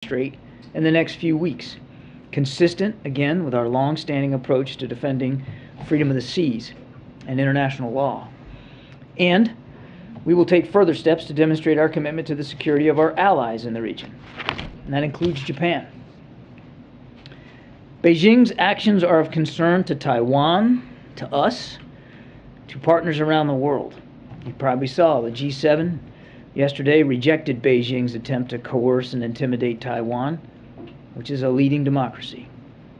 Strait in the next few weeks, consistent, again, with our long-standing approach to defending freedom of the seas and international law. And we will take further steps to demonstrate our commitment to the security of our allies in the region, and that includes Japan. Beijing's actions are of concern to Taiwan, to us, to partners around the world. You probably saw the G7 yesterday rejected Beijing's attempt to coerce and intimidate Taiwan, which is a leading democracy.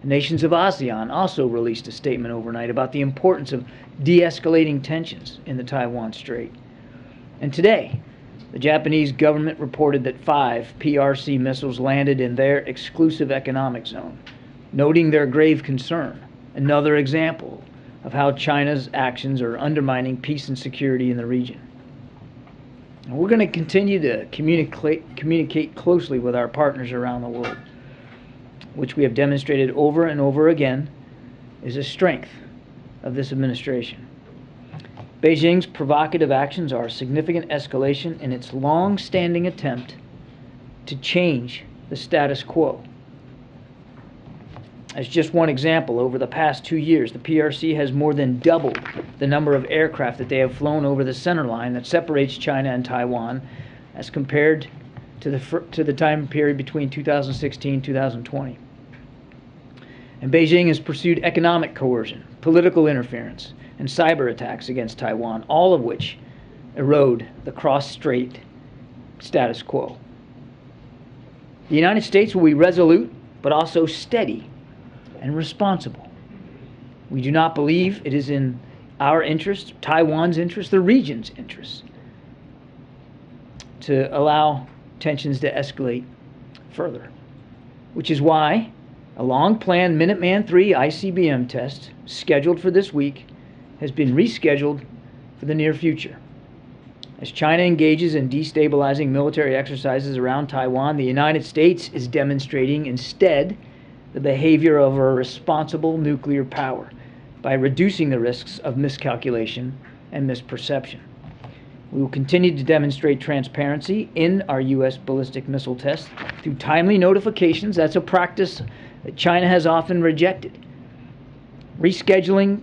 The nations of ASEAN also released a statement overnight about the importance of de-escalating tensions in the Taiwan Strait. And today, the Japanese government reported that 5 PRC missiles landed in their exclusive economic zone, noting their grave concern. Another example of how China's actions are undermining peace and security in the region. And we're going to continue to communicate closely with our partners around the world, which we have demonstrated over and over again is a strength of this administration. Beijing's provocative actions are a significant escalation in its long-standing attempt to change the status quo. As just one example, over the past 2 years, the PRC has more than doubled the number of aircraft that they have flown over the center line that separates China and Taiwan as compared to the time period between 2016 and 2020. And Beijing has pursued economic coercion, political interference, and cyber attacks against Taiwan, all of which erode the cross-strait status quo. The United States will be resolute, but also steady and responsible. We do not believe it is in our interest, Taiwan's interest, the region's interest, to allow tensions to escalate further, which is why a long-planned Minuteman III ICBM test scheduled for this week has been rescheduled for the near future. As China engages in destabilizing military exercises around Taiwan, the United States is demonstrating instead the behavior of a responsible nuclear power by reducing the risks of miscalculation and misperception. We will continue to demonstrate transparency in our U.S. ballistic missile tests through timely notifications. That's a practice that China has often rejected. Rescheduling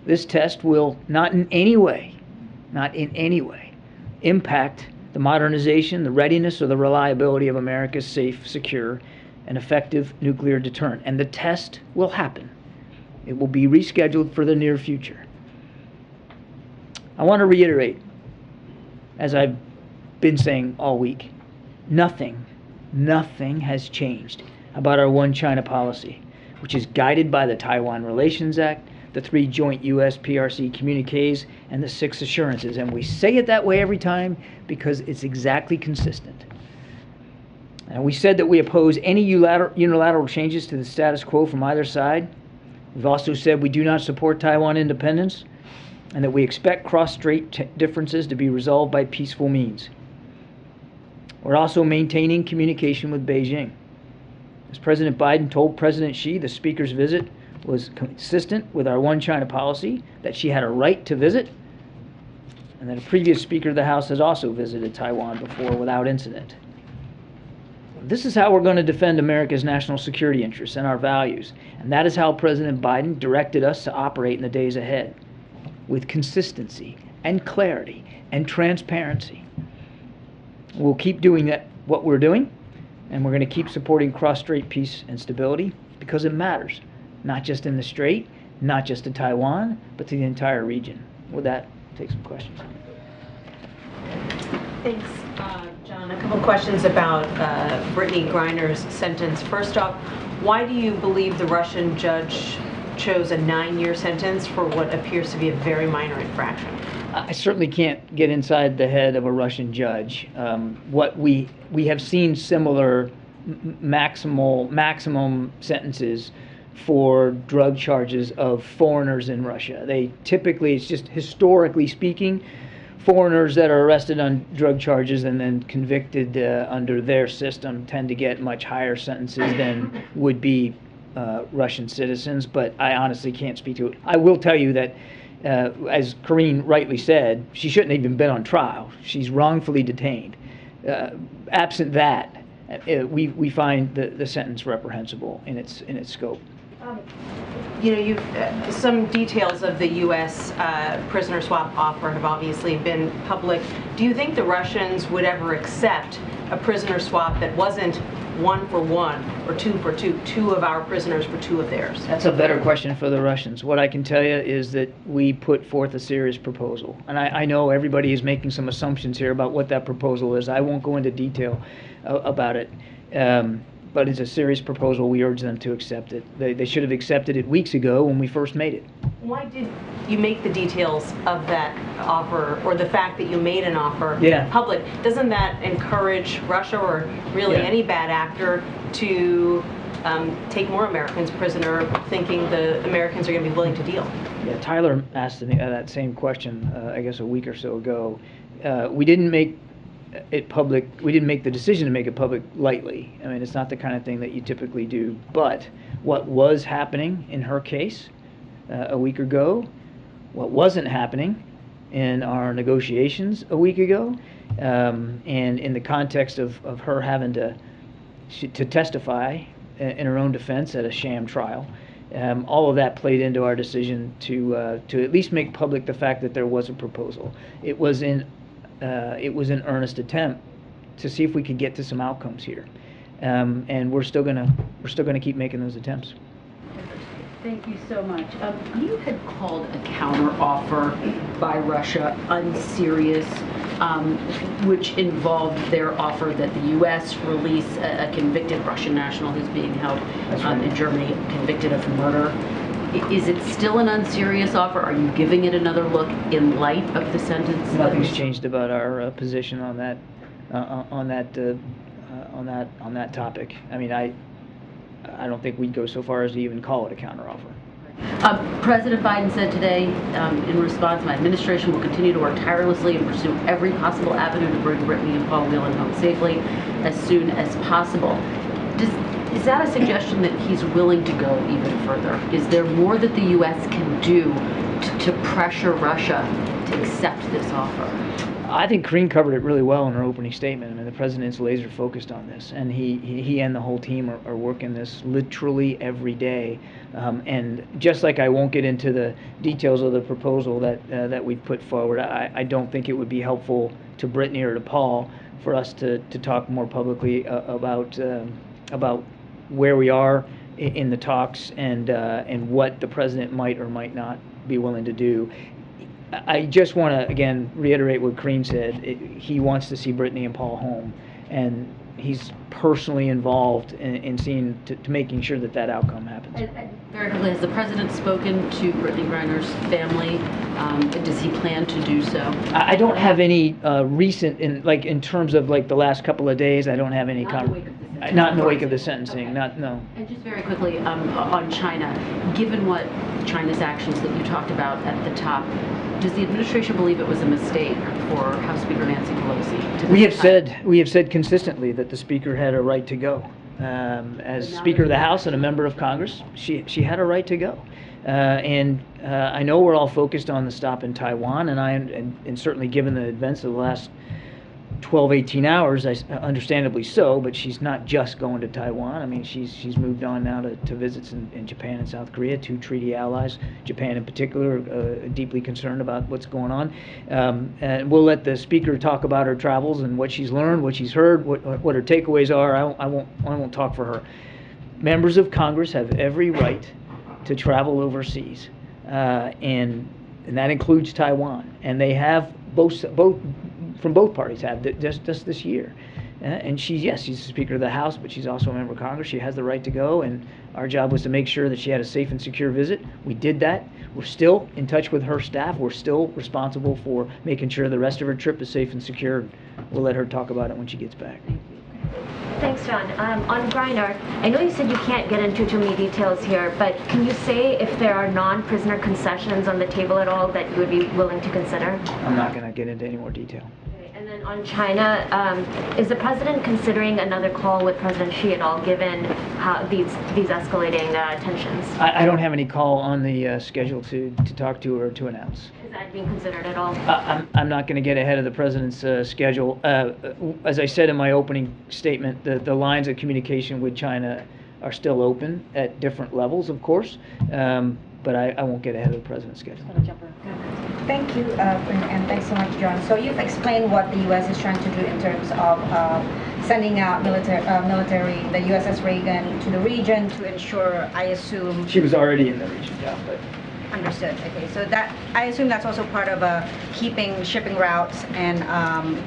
this test will not in any way impact the modernization, the readiness, or the reliability of America's safe, secure, and effective nuclear deterrent. And the test will happen. It will be rescheduled for the near future. I want to reiterate, as I've been saying all week, nothing has changed about our One China policy, which is guided by the Taiwan Relations Act, the 3 joint U.S. PRC communiques, and the 6 assurances. And we say it that way every time because it's exactly consistent. And we said that we oppose any unilateral changes to the status quo from either side. We've also said we do not support Taiwan independence and that we expect cross-strait differences to be resolved by peaceful means. We're also maintaining communication with Beijing. As President Biden told President Xi, the speaker's visit was consistent with our One China policy, that she had a right to visit, and that a previous Speaker of the House has also visited Taiwan before without incident. This is how we're going to defend America's national security interests and our values. And that is how President Biden directed us to operate in the days ahead, with consistency and clarity and transparency. We'll keep doing what we're doing, and we're going to keep supporting cross-strait peace and stability because it matters, not just in the Strait, not just to Taiwan, but to the entire region. With that, take some questions. Thanks, John. A couple questions about Brittney Griner's sentence. First off, why do you believe the Russian judge chose a 9-year sentence for what appears to be a very minor infraction? I certainly can't get inside the head of a Russian judge. What we have seen similar maximum sentences for drug charges of foreigners in Russia. They typically, it's just historically speaking, foreigners that are arrested on drug charges and then convicted under their system tend to get much higher sentences than would be Russian citizens, but I honestly can't speak to it. I will tell you that, as Karine rightly said, she shouldn't have even been on trial. She's wrongfully detained. Absent that, we find the sentence reprehensible in its scope. You know, some details of the U.S. Prisoner swap offer have obviously been public. Do you think the Russians would ever accept a prisoner swap that wasn't 1 for 1 or 2 for 2, 2 of our prisoners for 2 of theirs? That's a better question for the Russians. What I can tell you is that we put forth a serious proposal. And I know everybody is making some assumptions here about what that proposal is. I won't go into detail about it. But it's a serious proposal. We urge them to accept it. They should have accepted it weeks ago when we first made it. Why did you make the details of that offer, or the fact that you made an offer public? Doesn't that encourage Russia or really any bad actor to take more Americans prisoner, thinking the Americans are going to be willing to deal? Yeah, Tyler asked me that same question, I guess a week or so ago. We didn't make it public. We didn't make the decision to make it public lightly. I mean, it's not the kind of thing that you typically do. But what was happening in her case a week ago, what wasn't happening in our negotiations a week ago, and in the context of her having to testify in her own defense at a sham trial, all of that played into our decision to at least make public the fact that there was a proposal. It was an earnest attempt to see if we could get to some outcomes here, and we're still gonna keep making those attempts. Thank you so much. You had called a counteroffer by Russia unserious, which involved their offer that the U.S. release a convicted Russian national who's being held in Germany, convicted of murder. Is it still an unserious offer? Are you giving it another look in light of the sentence? Nothing's changed about our position on that topic. I mean, I don't think we'd go so far as to even call it a counteroffer. President Biden said today, in response, my administration will continue to work tirelessly and pursue every possible avenue to bring Brittney and Paul Whelan home safely as soon as possible. Is that a suggestion that he's willing to go even further? Is there more that the U.S. can do to pressure Russia to accept this offer? I think Karine covered it really well in her opening statement. I mean, the president's laser focused on this, and he and the whole team are working this literally every day. And just like I won't get into the details of the proposal that we've put forward, I don't think it would be helpful to Brittney or to Paul for us to talk more publicly about where we are in the talks and what the president might or might not be willing to do. I just want to, again, reiterate what Karine said. He wants to see Brittney and Paul home, and he's personally involved in seeing to making sure that outcome happens. Very quickly, has the president spoken to Brittney Griner's family? Does he plan to do so? I don't have any recent, in terms of the last couple of days. I don't have any not in the wake of the sentencing. Okay. No. And just very quickly on China, given what China's actions that you talked about at the top, does the administration believe it was a mistake for House Speaker Nancy Pelosi? We have said consistently that the Speaker had a right to go. As Speaker of the House and a member of Congress, she had a right to go. And I know we're all focused on the stop in Taiwan, and certainly given the events of the last 12, 18 hours, understandably so, but she's not just going to Taiwan. I mean, she's moved on now to visits in Japan and South Korea, 2 treaty allies, Japan in particular, deeply concerned about what's going on. And we'll let the Speaker talk about her travels and what she's learned, what she's heard, what her takeaways are. I won't talk for her. Members of Congress have every right to travel overseas, and that includes Taiwan, and they have both from both parties have just this year. And she's the Speaker of the House, but she's also a member of Congress. She has the right to go, and our job was to make sure that she had a safe and secure visit. We did that. We're still in touch with her staff. We're still responsible for making sure the rest of her trip is safe and secure. We'll let her talk about it when she gets back. Thanks, John. On Griner, I know you said you can't get into too many details here, but can you say if there are non-prisoner concessions on the table at all that you would be willing to consider? I'm not going to get into any more detail. Okay, and then And on China, is the president considering another call with President Xi at all, given how these escalating tensions? I don't have any call on the schedule to talk to or to announce. Is that being considered at all? I'm not going to get ahead of the president's schedule. As I said in my opening statement, the lines of communication with China are still open at different levels, of course, but I won't get ahead of the president's schedule. Thank you, and thanks so much, John. So you've explained what the U.S. is trying to do in terms of sending out military, the USS Reagan, to the region to ensure, I assume... She was already in the region, yeah, but... Understood. Okay, so that, I assume that's also part of keeping shipping routes and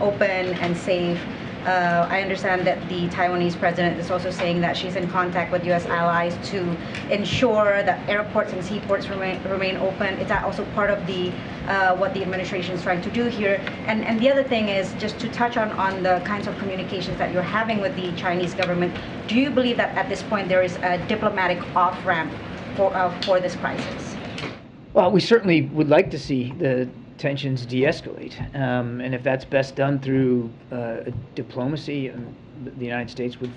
open and safe. I understand that the Taiwanese president is also saying that she's in contact with U.S. allies to ensure that airports and seaports remain open. Is that also part of the what the administration is trying to do here? And the other thing is just to touch on the kinds of communications that you're having with the Chinese government. Do you believe that at this point there is a diplomatic off-ramp for this crisis? Well, we certainly would like to see the tensions de-escalate, and if that's best done through diplomacy, the United States would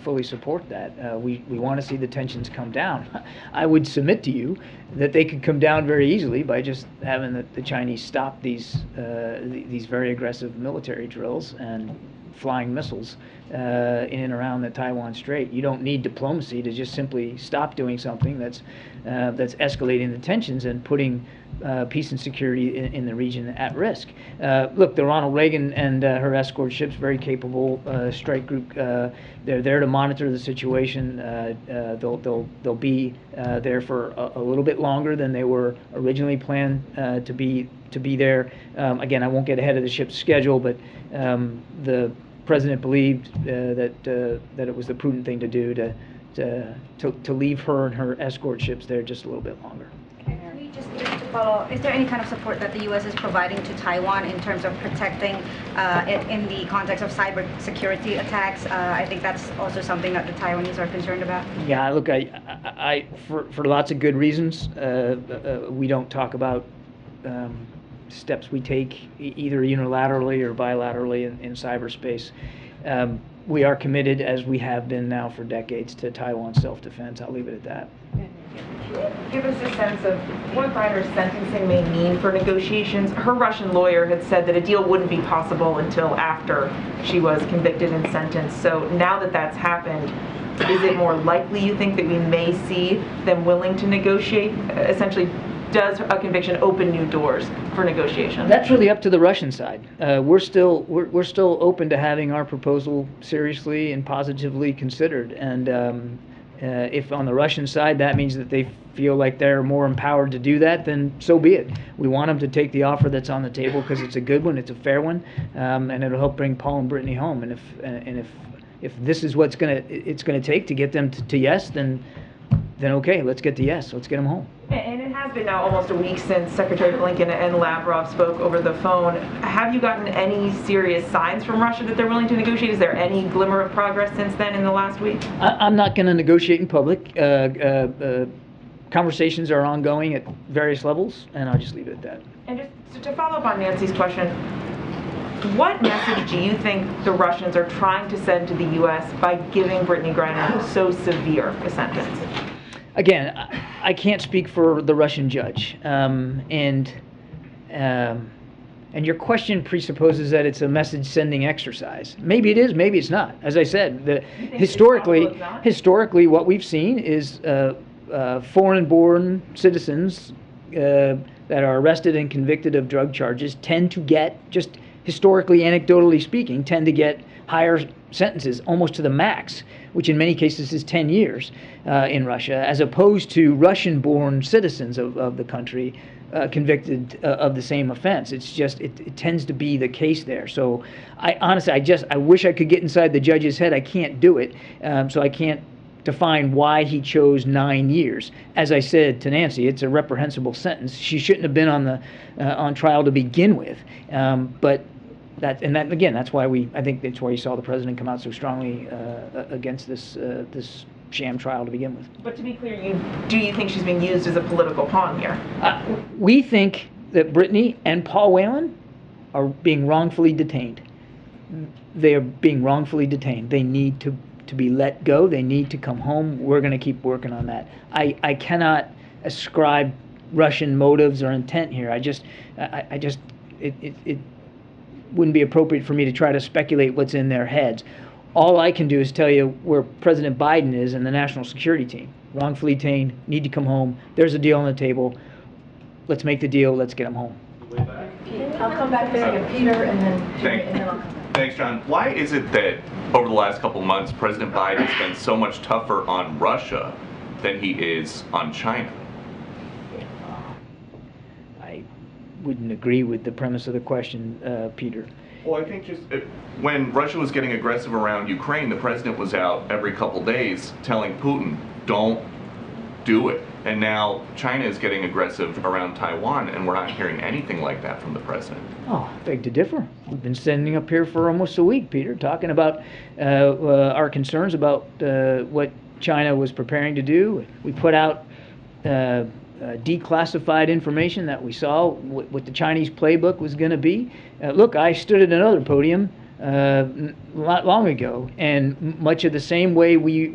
fully support that. We want to see the tensions come down. I would submit to you that they could come down very easily by just having the Chinese stop these very aggressive military drills and flying missiles in and around the Taiwan Strait. You don't need diplomacy to just simply stop doing something that's escalating the tensions and putting peace and security in the region at risk. Look, the Ronald Reagan and her escort ships, very capable strike group. They're there to monitor the situation. They'll be there for a little bit longer than they were originally planned to be there. Again, I won't get ahead of the ship's schedule, but the president believed that it was the prudent thing to do to leave her and her escort ships there just a little bit longer. Just to follow, is there any kind of support that the U.S. is providing to Taiwan in terms of protecting it in the context of cyber security attacks? I think that's also something that the Taiwanese are concerned about. Yeah, look, I for lots of good reasons, we don't talk about steps we take either unilaterally or bilaterally in cyberspace. We are committed, as we have been now for decades, to Taiwan's self-defense. I'll leave it at that. Give us a sense of what Griner's sentencing may mean for negotiations. Her Russian lawyer had said that a deal wouldn't be possible until after she was convicted and sentenced. So now that that's happened, is it more likely, you think, that we may see them willing to negotiate? Essentially, does a conviction open new doors for negotiation? That's really up to the Russian side. We're still open to having our proposal seriously and positively considered. And if on the Russian side that means that they feel like they're more empowered to do that, then so be it. We want them to take the offer that's on the table because it's a good one, it's a fair one, and it'll help bring Paul and Brittney home. And if this is what's it's gonna take to get them to yes, then okay, let's get to yes. Let's get them home. And it has been now almost a week since Secretary Blinken and Lavrov spoke over the phone. Have you gotten any serious signs from Russia that they're willing to negotiate? Is there any glimmer of progress since then in the last week? I'm not going to negotiate in public. Conversations are ongoing at various levels, and I'll just leave it at that. And just to follow up on Nancy's question, what message do you think the Russians are trying to send to the U.S. by giving Brittney Griner so severe a sentence? Again, I can't speak for the Russian judge, and your question presupposes that it's a message-sending exercise. Maybe it is, maybe it's not. As I said, historically, what we've seen is foreign-born citizens that are arrested and convicted of drug charges tend to get, just historically, anecdotally speaking, tend to get higher sentences, almost to the max, which in many cases is 10 years in Russia, as opposed to Russian-born citizens of the country convicted of the same offense. It's just, it tends to be the case there. So honestly, I wish I could get inside the judge's head. I can't do it, so I can't define why he chose 9 years. As I said to Nancy, it's a reprehensible sentence. She shouldn't have been on trial to begin with, but that's why I think that's why you saw the president come out so strongly against this sham trial to begin with. But to be clear, do you think she's being used as a political pawn here? We think that Brittney and Paul Whelan are being wrongfully detained. they are being wrongfully detained. They need to be let go. They need to come home. We're going to keep working on that. I cannot ascribe Russian motives or intent here. It wouldn't be appropriate for me to try to speculate what's in their heads. All I can do is tell you where President Biden is and the national security team. Wrongfully detained, need to come home. There's a deal on the table. Let's make the deal. Let's get them home. I'll come back there and Peter and then Jimmy, and then I'll come back. Thanks, John. Why is it that over the last couple months, President Biden's been so much tougher on Russia than he is on China? I wouldn't agree with the premise of the question, Peter. Well, I think when Russia was getting aggressive around Ukraine, the president was out every couple days telling Putin, don't do it. And now China is getting aggressive around Taiwan, and we're not hearing anything like that from the president. Oh, beg to differ. We've been standing up here for almost a week, Peter, talking about our concerns about what China was preparing to do. We put out declassified information that we saw what the Chinese playbook was going to be. Look, I stood at another podium not long ago, and much of the same way we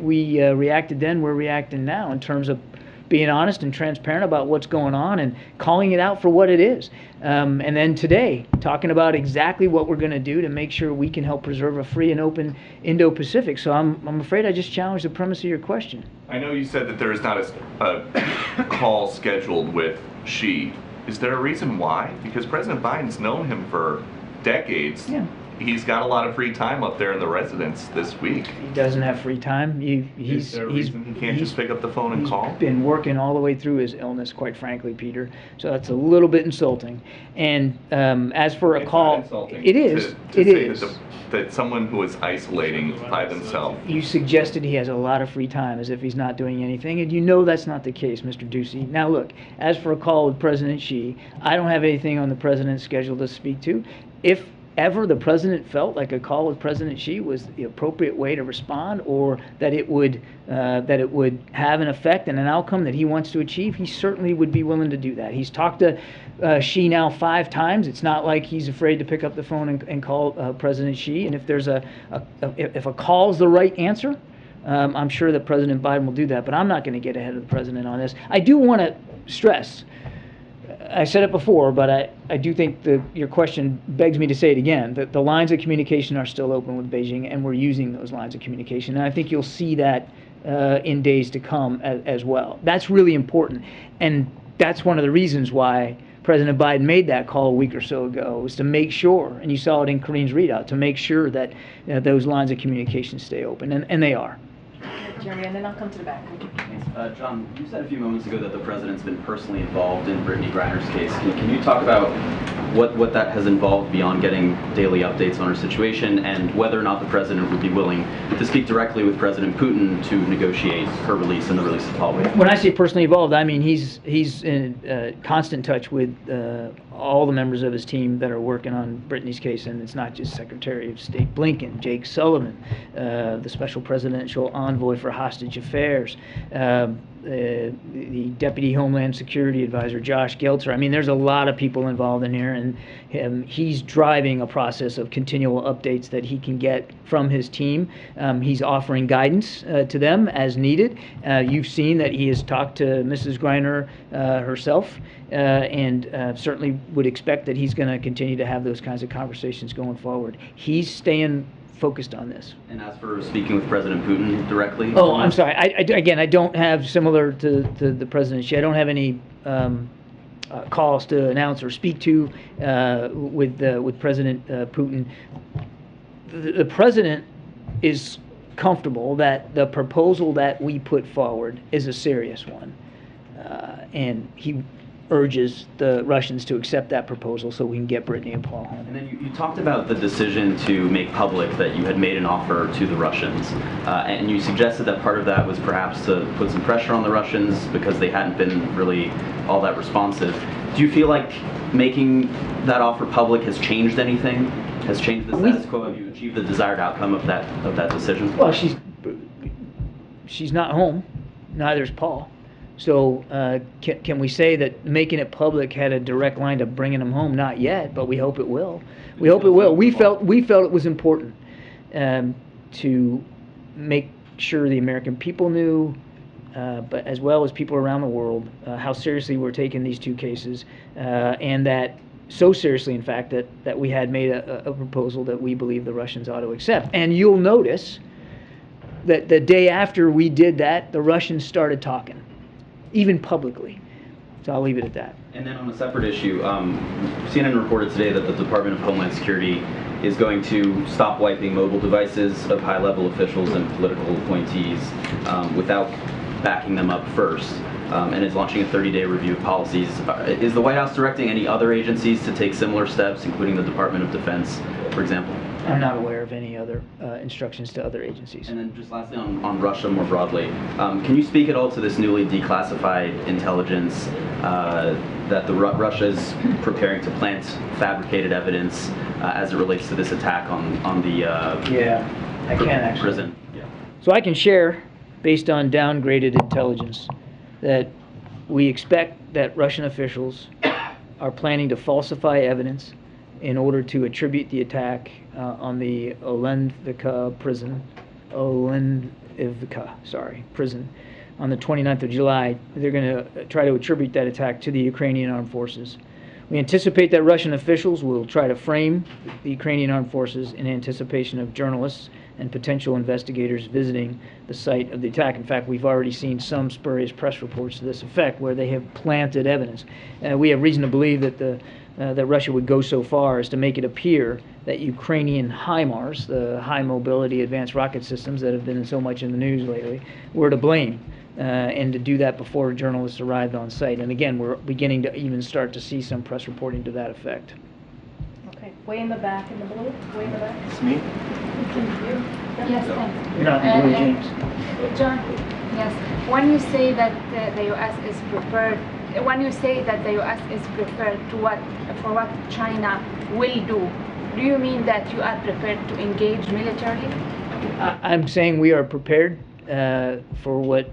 reacted then, we're reacting now in terms of being honest and transparent about what's going on and calling it out for what it is. And then today, talking about exactly what we're going to do to make sure we can help preserve a free and open Indo-Pacific. So I'm afraid I just challenged the premise of your question. I know you said that there is not a call scheduled with Xi. Is there a reason why? Because President Biden's known him for decades. Yeah. He's got a lot of free time up there in the residence this week. He doesn't have free time. Is there a reason he can't just pick up the phone and call? He's been working all the way through his illness, quite frankly, Peter. So that's a little bit insulting. And as for a call, it is. It is. That someone who is isolating by themselves. You suggested he has a lot of free time, as if he's not doing anything, and you know that's not the case, Mr. Ducey. Now look, as for a call with President Xi, I don't have anything on the president's schedule to speak to. If ever the president felt like a call with President Xi was the appropriate way to respond, or that it would have an effect and an outcome that he wants to achieve, he certainly would be willing to do that. He's talked to Xi now 5 times. It's not like he's afraid to pick up the phone and call President Xi. And if there's if a call's the right answer, I'm sure that President Biden will do that. But I'm not going to get ahead of the president on this. I do want to stress, I said it before, but I do think your question begs me to say it again, that the lines of communication are still open with Beijing, and we're using those lines of communication. And I think you'll see that in days to come as well. That's really important. And that's one of the reasons why President Biden made that call a week or so ago, was to make sure, and you saw it in Karine's readout, to make sure that those lines of communication stay open, and they are. Jeremy, and then I'll come to the back. Thanks. John, you said a few moments ago that the president's been personally involved in Brittney Griner's case. Can you talk about what that has involved beyond getting daily updates on her situation, and whether or not the president would be willing to speak directly with President Putin to negotiate her release and the release of Holloway? When I say personally involved, I mean he's in constant touch with all the members of his team that are working on Brittney's case, and it's not just Secretary of State Blinken, Jake Sullivan, the Special Presidential Envoy for Hostage Affairs, the Deputy Homeland Security Advisor, Josh Geltzer. I mean, there's a lot of people involved in here, and he's driving a process of continual updates that he can get from his team. He's offering guidance to them as needed. You've seen that he has talked to Mrs. Griner herself, and certainly would expect that he's going to continue to have those kinds of conversations going forward. He's staying focused on this. And as for speaking with President Putin directly? Oh, I'm sorry. Again, I don't have, similar to the president, I don't have any calls to announce or speak to with President Putin. The president is comfortable that the proposal that we put forward is a serious one, and he urges the Russians to accept that proposal so we can get Brittney and Paul home. And then you talked about the decision to make public that you had made an offer to the Russians, and you suggested that part of that was perhaps to put some pressure on the Russians because they hadn't been really all that responsive. Do you feel like making that offer public has changed anything? Has changed the status quo? Have you achieved the desired outcome of that decision? Well, she's not home. Neither is Paul. So can we say that making it public had a direct line to bringing them home? Not yet, but we hope it will. We hope it will. We felt it was important to make sure the American people knew, but as well as people around the world, how seriously we're taking these two cases, and that so seriously, in fact, that we had made a proposal that we believe the Russians ought to accept. And you'll notice that the day after we did that, the Russians started talking, even publicly. So I'll leave it at that. And then on a separate issue, CNN reported today that the Department of Homeland Security is going to stop wiping mobile devices of high-level officials and political appointees without backing them up first, and is launching a 30-day review of policies. Is the White House directing any other agencies to take similar steps, including the Department of Defense, for example? I'm not aware of any other instructions to other agencies. And then just lastly on Russia more broadly, can you speak at all to this newly declassified intelligence that Russia is preparing to plant fabricated evidence as it relates to this attack on the yeah, I can actually. prison? Yeah. So I can share, based on downgraded intelligence, that we expect that Russian officials are planning to falsify evidence in order to attribute the attack on the Olenivka prison, prison, on the 29th of July. They're going to try to attribute that attack to the Ukrainian armed forces. We anticipate that Russian officials will try to frame the Ukrainian armed forces in anticipation of journalists and potential investigators visiting the site of the attack. In fact, we've already seen some spurious press reports to this effect where they have planted evidence. We have reason to believe that that Russia would go so far as to make it appear that Ukrainian HIMARS, the high mobility advanced rocket systems that have been so much in the news lately, were to blame, and to do that before journalists arrived on site. And again, we're beginning to even start to see some press reporting to that effect. Okay, way in the back in the blue, way in the back. It's me. Yes, thanks. You're not in blue, James. John, yes. When you say that the U.S. is prepared, when you say that the U.S. is prepared for what China will do you mean that you are prepared to engage militarily? I'm saying we are prepared for what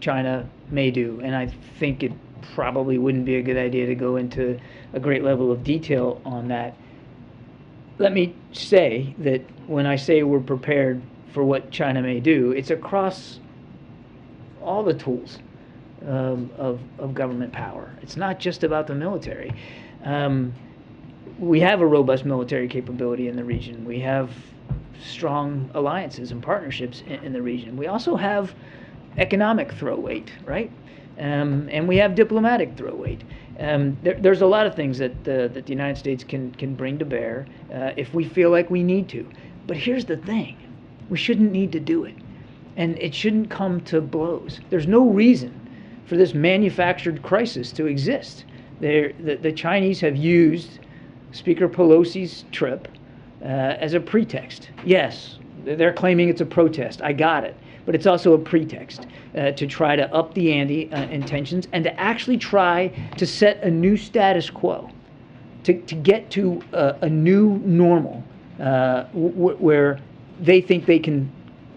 China may do, and I think it probably wouldn't be a good idea to go into a great level of detail on that. Let me say that when I say we're prepared for what China may do, it's across all the tools of government power. It's not just about the military. We have a robust military capability in the region. We have strong alliances and partnerships in the region. We also have economic throw weight, right? And we have diplomatic throw weight. There's a lot of things that the United States can bring to bear if we feel like we need to. But here's the thing. We shouldn't need to do it. And it shouldn't come to blows. There's no reason for this manufactured crisis to exist. The Chinese have used Speaker Pelosi's trip as a pretext. Yes, they're claiming it's a protest. I got it. But it's also a pretext to try to up the ante in tensions and to actually try to set a new status quo, to get to a new normal where they think they can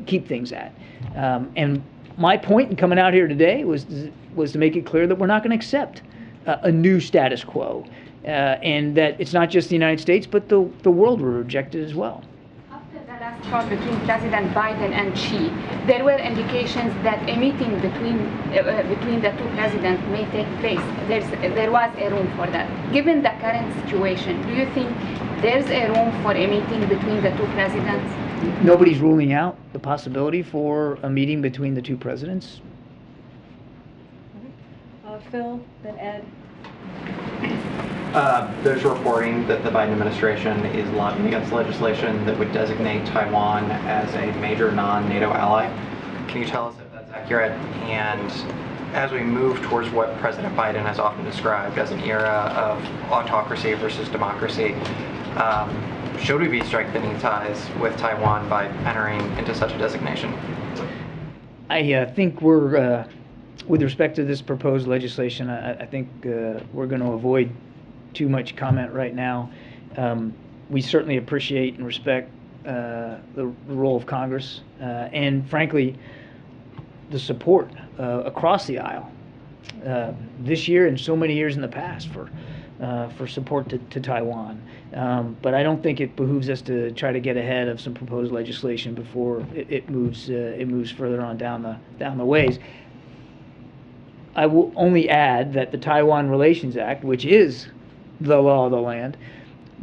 keep things at. And my point in coming out here today was to make it clear that we're not going to accept a new status quo, and that it's not just the United States, but the world will reject it as well. After the last talk between President Biden and Xi, there were indications that a meeting between the two presidents may take place. There was a room for that. Given the current situation, do you think there's a room for a meeting between the two presidents? Nobody's ruling out the possibility for a meeting between the two presidents. Phil, then Ed. There's reporting that the Biden administration is lobbying against legislation that would designate Taiwan as a major non-NATO ally. Can you tell us if that's accurate? And as we move towards what President Biden has often described as an era of autocracy versus democracy, should we be strengthening ties with Taiwan by entering into such a designation? I think we're, with respect to this proposed legislation, I think we're going to avoid too much comment right now. We certainly appreciate and respect the role of Congress, and frankly, the support across the aisle this year and so many years in the past for support to Taiwan. But I don't think it behooves us to try to get ahead of some proposed legislation before it moves further on down the ways. I will only add that the Taiwan Relations Act, which is the law of the land,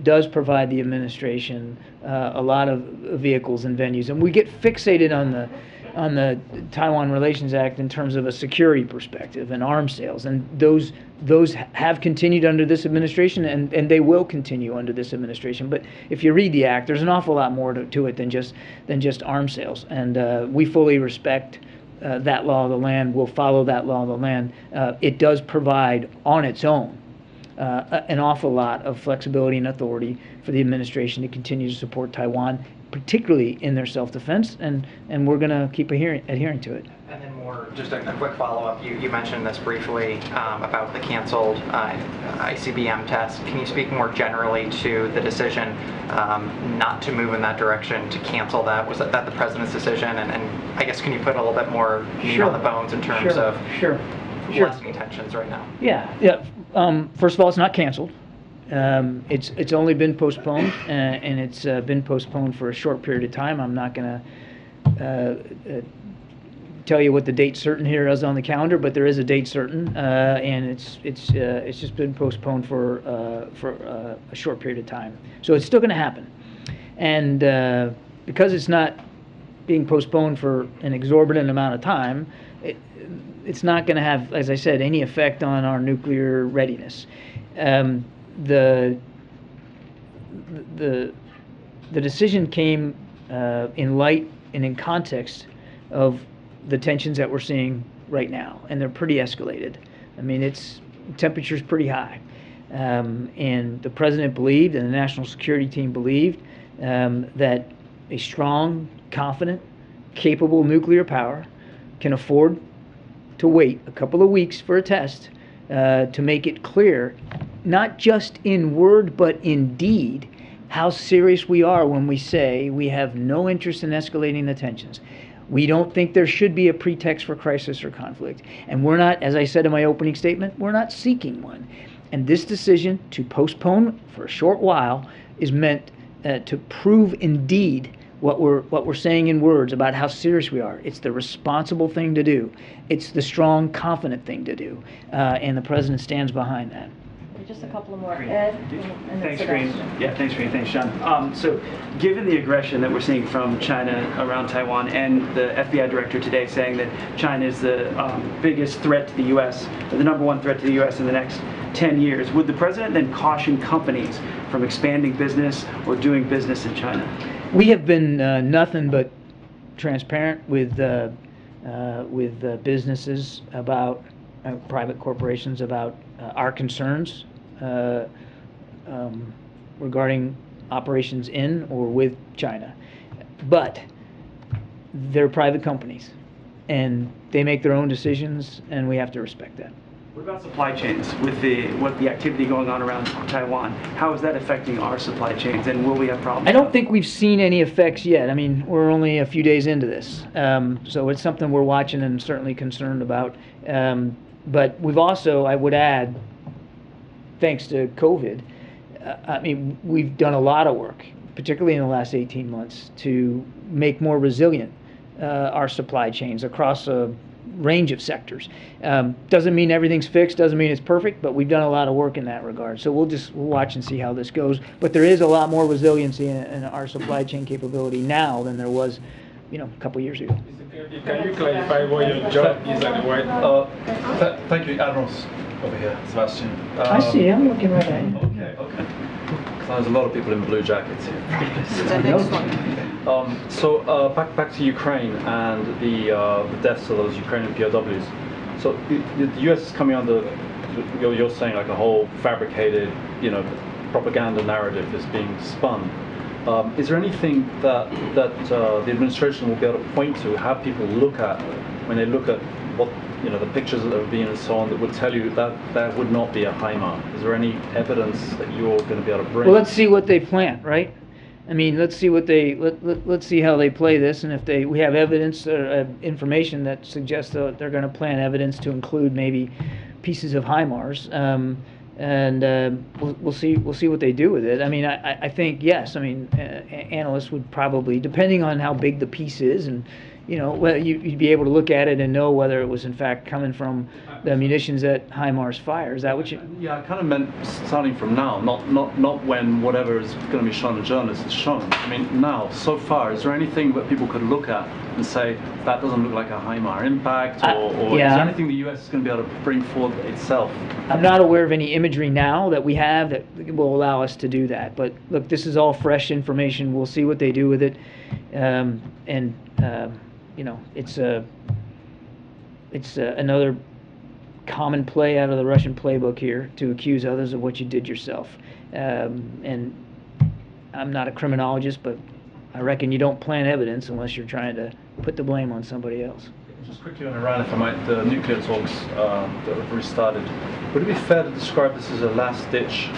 does provide the administration a lot of vehicles and venues, and we get fixated on the Taiwan Relations Act in terms of a security perspective and arms sales, and those have continued under this administration, and they will continue under this administration. But if you read the act, there's an awful lot more to it than just arms sales, and we fully respect that law of the land. We'll follow that law of the land. It does provide on its own an awful lot of flexibility and authority for the administration to continue to support Taiwan, particularly in their self-defense, and we're going to keep adhering to it. And then just a quick follow-up. You mentioned this briefly about the canceled ICBM test. Can you speak more generally to the decision not to move in that direction, to cancel that? Was that the president's decision? And I guess can you put a little bit more meat on the bones in terms of lessening tensions right now? Yeah. First of all, it's not canceled. It's only been postponed, and it's been postponed for a short period of time. I'm not going to tell you what the date certain here is on the calendar, but there is a date certain, and it's just been postponed for a short period of time. So it's still going to happen, and because it's not being postponed for an exorbitant amount of time, it's not going to have, as I said, any effect on our nuclear readiness. The decision came in light and in context of the tensions that we're seeing right now, and they're pretty escalated. I mean, temperature's pretty high, and the president believed, and the national security team believed, that a strong, confident, capable nuclear power can afford to wait a couple of weeks for a test to make it clear, not just in word but in deed, how serious we are when we say we have no interest in escalating the tensions. We don't think there should be a pretext for crisis or conflict. And we're not, as I said in my opening statement, we're not seeking one. And this decision to postpone for a short while is meant to prove indeed what we're saying in words about how serious we are. It's the responsible thing to do. It's the strong, confident thing to do. And the president stands behind that. Just a couple more. Ed, and thanks, Karine. Yeah, thanks, Karine. Thanks, John. So, given the aggression that we're seeing from China around Taiwan, and the FBI director today saying that China is the biggest threat to the U.S., the number one threat to the U.S. in the next 10 years, would the president then caution companies from expanding business or doing business in China? We have been nothing but transparent with businesses about private corporations about our concerns regarding operations in or with China. But they're private companies, and they make their own decisions, and we have to respect that. What about supply chains with the activity going on around Taiwan? How is that affecting our supply chains, and will we have problems? I don't think we've seen any effects yet. I mean, we're only a few days into this, so it's something we're watching and certainly concerned about. But we've also, I would add, thanks to COVID, I mean, we've done a lot of work, particularly in the last 18 months, to make more resilient our supply chains across a range of sectors. Doesn't mean everything's fixed, doesn't mean it's perfect, but we've done a lot of work in that regard. So we'll watch and see how this goes. But there is a lot more resiliency in our supply chain capability now than there was, a couple years ago. Can you clarify what your job is at the White House? Thank you, Admirals over here, Sebastian. I see, I'm looking right at you. Okay. There's a lot of people in blue jackets here. So back to Ukraine and the deaths of those Ukrainian POWs. So the US is coming under, you're saying, like a whole fabricated, propaganda narrative is being spun. Is there anything that the administration will be able to point to, have people look at when they look at what the pictures that have been and so on, that would tell you that that would not be a HIMARS? Is there any evidence that you're going to be able to bring? Well, let's see what they plant, right? I mean, let's see what let's see how they play this, and if we have evidence or information that suggests that they're going to plan evidence to include maybe pieces of HIMARS, and we'll see what they do with it. I mean, I think yes. I mean, analysts would probably, depending on how big the piece is, and well, you'd be able to look at it and know whether it was in fact coming from the munitions that HIMARS fire. Is that what you? Yeah, I kind of meant starting from now, not when whatever is going to be shown to journalists is shown. I mean, now, so far, is there anything that people could look at and say that doesn't look like a HIMARS impact, or yeah. Is there anything the U.S. is going to be able to bring forth itself? I'm not aware of any imagery now that we have that will allow us to do that. But look, this is all fresh information. We'll see what they do with it, it's another common play out of the Russian playbook here to accuse others of what you did yourself. And I'm not a criminologist, but I reckon you don't plant evidence unless you're trying to put the blame on somebody else. Just quickly on Iran, if I might, the nuclear talks that have restarted. Would it be fair to describe this as a last-ditch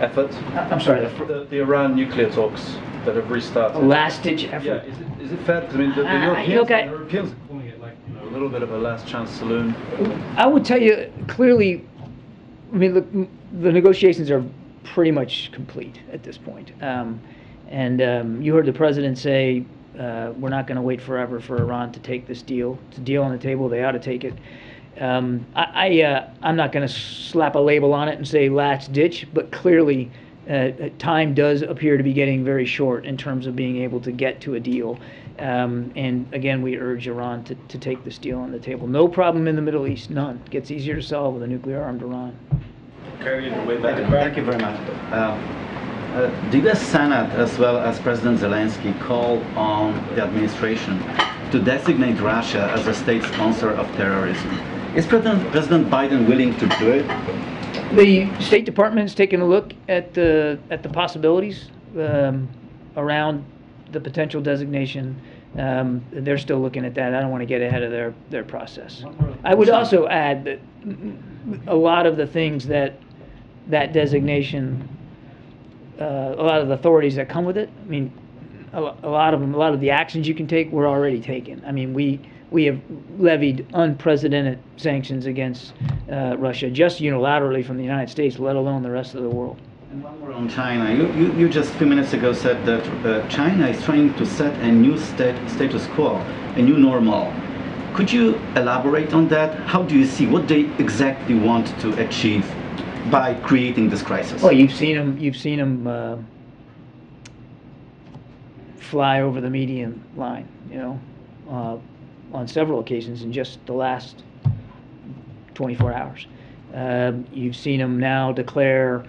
effort? I'm sorry? The Iran nuclear talks that have restarted. A last-ditch effort? Yeah, is it fair? Because I mean, the Europeans are calling it like a little bit of a last-chance saloon. I would tell you clearly, I mean, look, the negotiations are pretty much complete at this point. You heard the president say, we're not going to wait forever for Iran to take this deal. It's a deal on the table. They ought to take it. I'm not going to slap a label on it and say last ditch, but clearly time does appear to be getting very short in terms of being able to get to a deal. And again, we urge Iran to take this deal on the table. No problem in the Middle East, none. It gets easier to solve with a nuclear-armed Iran. Karine, way back. Thank you very much. The U.S. Senate, as well as President Zelensky, called on the administration to designate Russia as a state sponsor of terrorism. Is President Biden willing to do it? The State Department's taken a look at the possibilities around the potential designation. They're still looking at that. I don't want to get ahead of their process. I would also add that a lot of the things that designation, a lot of the authorities that come with it, I mean, a lot of the actions you can take were already taken. I mean, we have levied unprecedented sanctions against Russia, just unilaterally from the United States, let alone the rest of the world. And one more on China. You just a few minutes ago said that China is trying to set a new status quo, a new normal. Could you elaborate on that? How do you see what they exactly want to achieve by creating this crisis? Well, you've seen them fly over the median line, on several occasions in just the last 24 hours. You've seen them now declare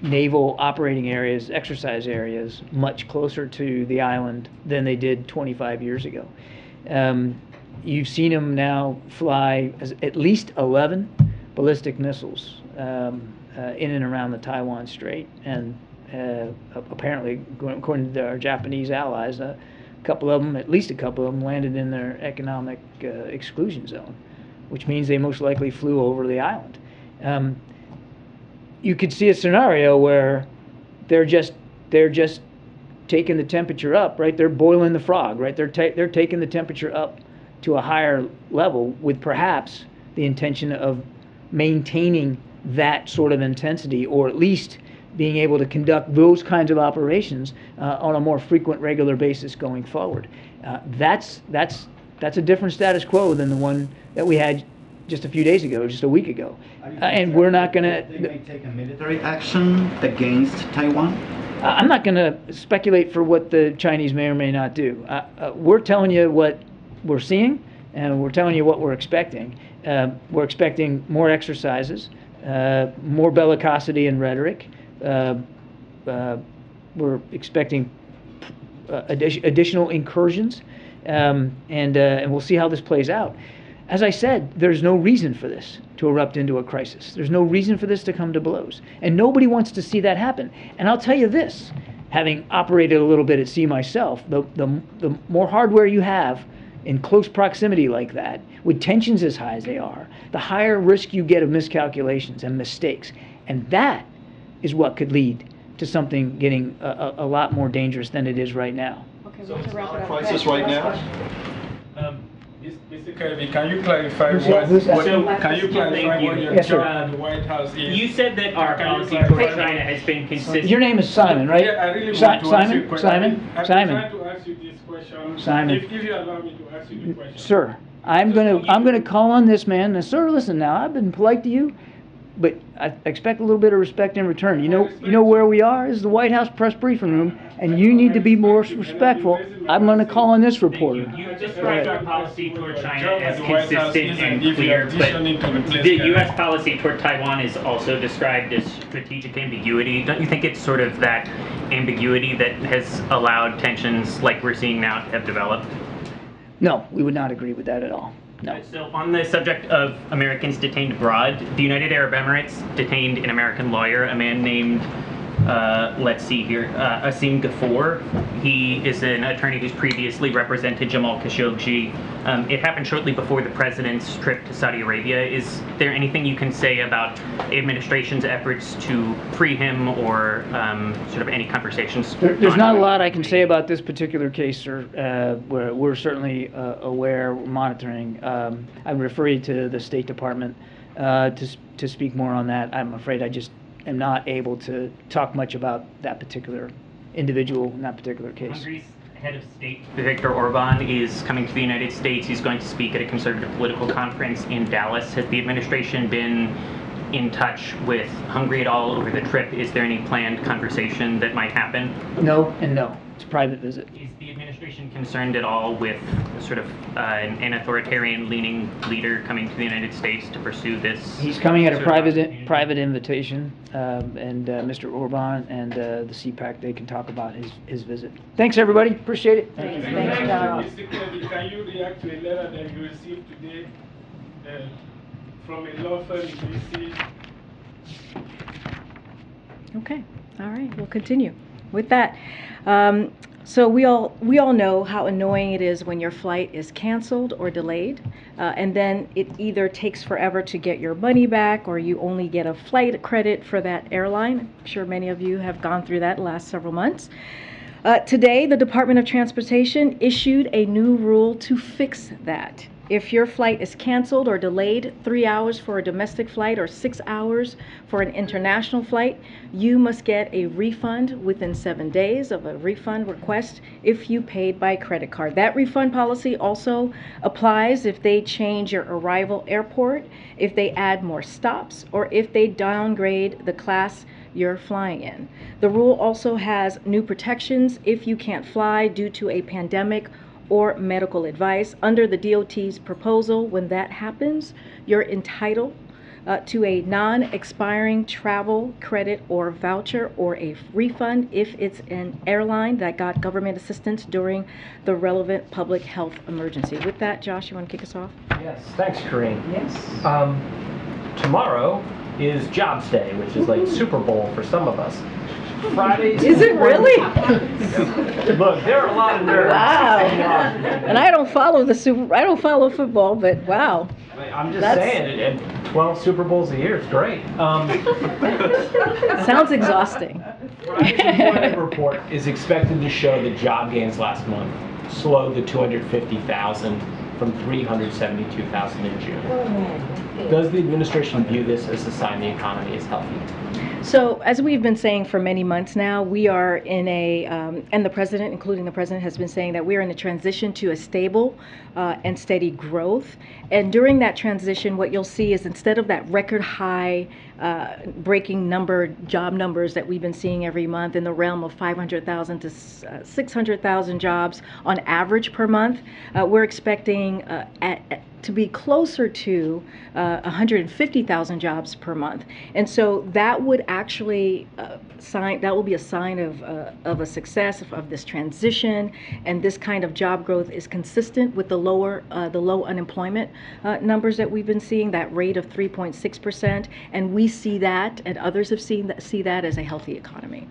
naval operating areas, exercise areas, much closer to the island than they did 25 years ago. You've seen them now fly at least 11 ballistic missiles in and around the Taiwan Strait, and apparently, according to our Japanese allies, at least a couple of them landed in their economic exclusion zone, which means they most likely flew over the island. You could see a scenario where they're just taking the temperature up, right? They're boiling the frog, right? They're taking the temperature up to a higher level with perhaps the intention of maintaining that sort of intensity, or at least being able to conduct those kinds of operations on a more frequent, regular basis going forward. That's a different status quo than the one that we had just a few days ago, just a week ago. And we're not going to... They may take a military action against Taiwan? I'm not going to speculate for what the Chinese may or may not do. We're telling you what we're seeing, and we're telling you what we're expecting. We're expecting more exercises, more bellicosity and rhetoric. We're expecting additional incursions, and we'll see how this plays out. As I said, there's no reason for this to erupt into a crisis. There's no reason for this to come to blows, and nobody wants to see that happen. And I'll tell you this, having operated a little bit at sea myself, the more hardware you have in close proximity like that, with tensions as high as they are, the higher risk you get of miscalculations and mistakes. And that is what could lead to something getting a lot more dangerous than it is right now. Okay, So we have it's to wrap not it a up. crisis Okay, right last now? question. Mr. Kirby, can you clarify Who's what, that? can you clarify what your Yes, sir. job at the White House is? You said that our Can you policy clarify toward that? China has been consistent. Your name is Simon, right? Yeah, I really want to ask you a question. Simon? I'm Simon? trying to ask you this question. Simon. If you allow me to ask you the question. Sir, I'm gonna call on this man. Now, sir, listen now. I've been polite to you, but I expect a little bit of respect in return. You know where we are? This is the White House press briefing room, and you need to be more respectful. I'm gonna call on this reporter. You described our policy toward China as Job at the White House consistent isn't and if you're clear, but auditioning to replace the Karine. U.S. policy toward Taiwan is also described as strategic ambiguity. Don't you think it's sort of that ambiguity that has allowed tensions like we're seeing now to have developed? No, we would not agree with that at all. No. So on the subject of Americans detained abroad, the United Arab Emirates detained an American lawyer, a man named, let's see here, Asim Ghafoor. He is an attorney who's previously represented Jamal Khashoggi. It happened shortly before the president's trip to Saudi Arabia. Is there anything you can say about the administration's efforts to free him, or sort of any conversations? There's not a lot I can say about this particular case, sir. We're certainly aware, we're monitoring. I would refer you to the State Department to speak more on that. I'm afraid I just am not able to talk much about that particular individual in that particular case. Hungary's head of state, Viktor Orban, is coming to the United States. He's going to speak at a conservative political conference in Dallas. Has the administration been in touch with Hungary at all over the trip? Is there any planned conversation that might happen? No and no. It's a private visit. Is the administration concerned at all with sort of an authoritarian-leaning leader coming to the United States to pursue this? He's coming at a sort of private invitation, and Mr. Orban and the CPAC, they can talk about his visit. Thanks, everybody. Appreciate it. Thanks, John. Mr. Kirby, can you react to a letter that you received today from a law firm in D.C.? Okay, all right, we'll continue with that. So we all know how annoying it is when your flight is canceled or delayed, and then it either takes forever to get your money back, or you only get a flight credit for that airline. I'm sure many of you have gone through that the last several months. Today, the Department of Transportation issued a new rule to fix that. If your flight is canceled or delayed 3 hours for a domestic flight or 6 hours for an international flight, you must get a refund within 7 days of a refund request if you paid by credit card. That refund policy also applies if they change your arrival airport, if they add more stops, or if they downgrade the class you're flying in. The rule also has new protections if you can't fly due to a pandemic or medical advice. Under the DOT's proposal, when that happens, you're entitled to a non-expiring travel credit or voucher or a refund if it's an airline that got government assistance during the relevant public health emergency. With that, Josh, you want to kick us off? Yes, thanks, Karine. Yes. Tomorrow is Jobs Day, which is like Super Bowl for some of us. Fridays. Is it really? Look, there are a lot of nerds. Wow. And I don't follow football, but wow. I'm just saying, and 12 Super Bowls a year is great. Sounds exhausting. Friday's employment report is expected to show that job gains last month slowed to 250,000 from 372,000 in June. Does the administration view this as a sign the economy is healthy? So, as we've been saying for many months now, we are in a, and the president, including the president, has been saying that we're in a transition to a stable and steady growth. And during that transition, what you'll see is instead of that record high breaking job numbers that we've been seeing every month in the realm of 500,000 to 600,000 jobs on average per month, we're expecting to be closer to 150,000 jobs per month. And so that would actually that will be a sign of a success of this transition, and this kind of job growth is consistent with the low unemployment numbers that we've been seeing, that rate of 3.6%, and we see that, and others have see that as a healthy economy.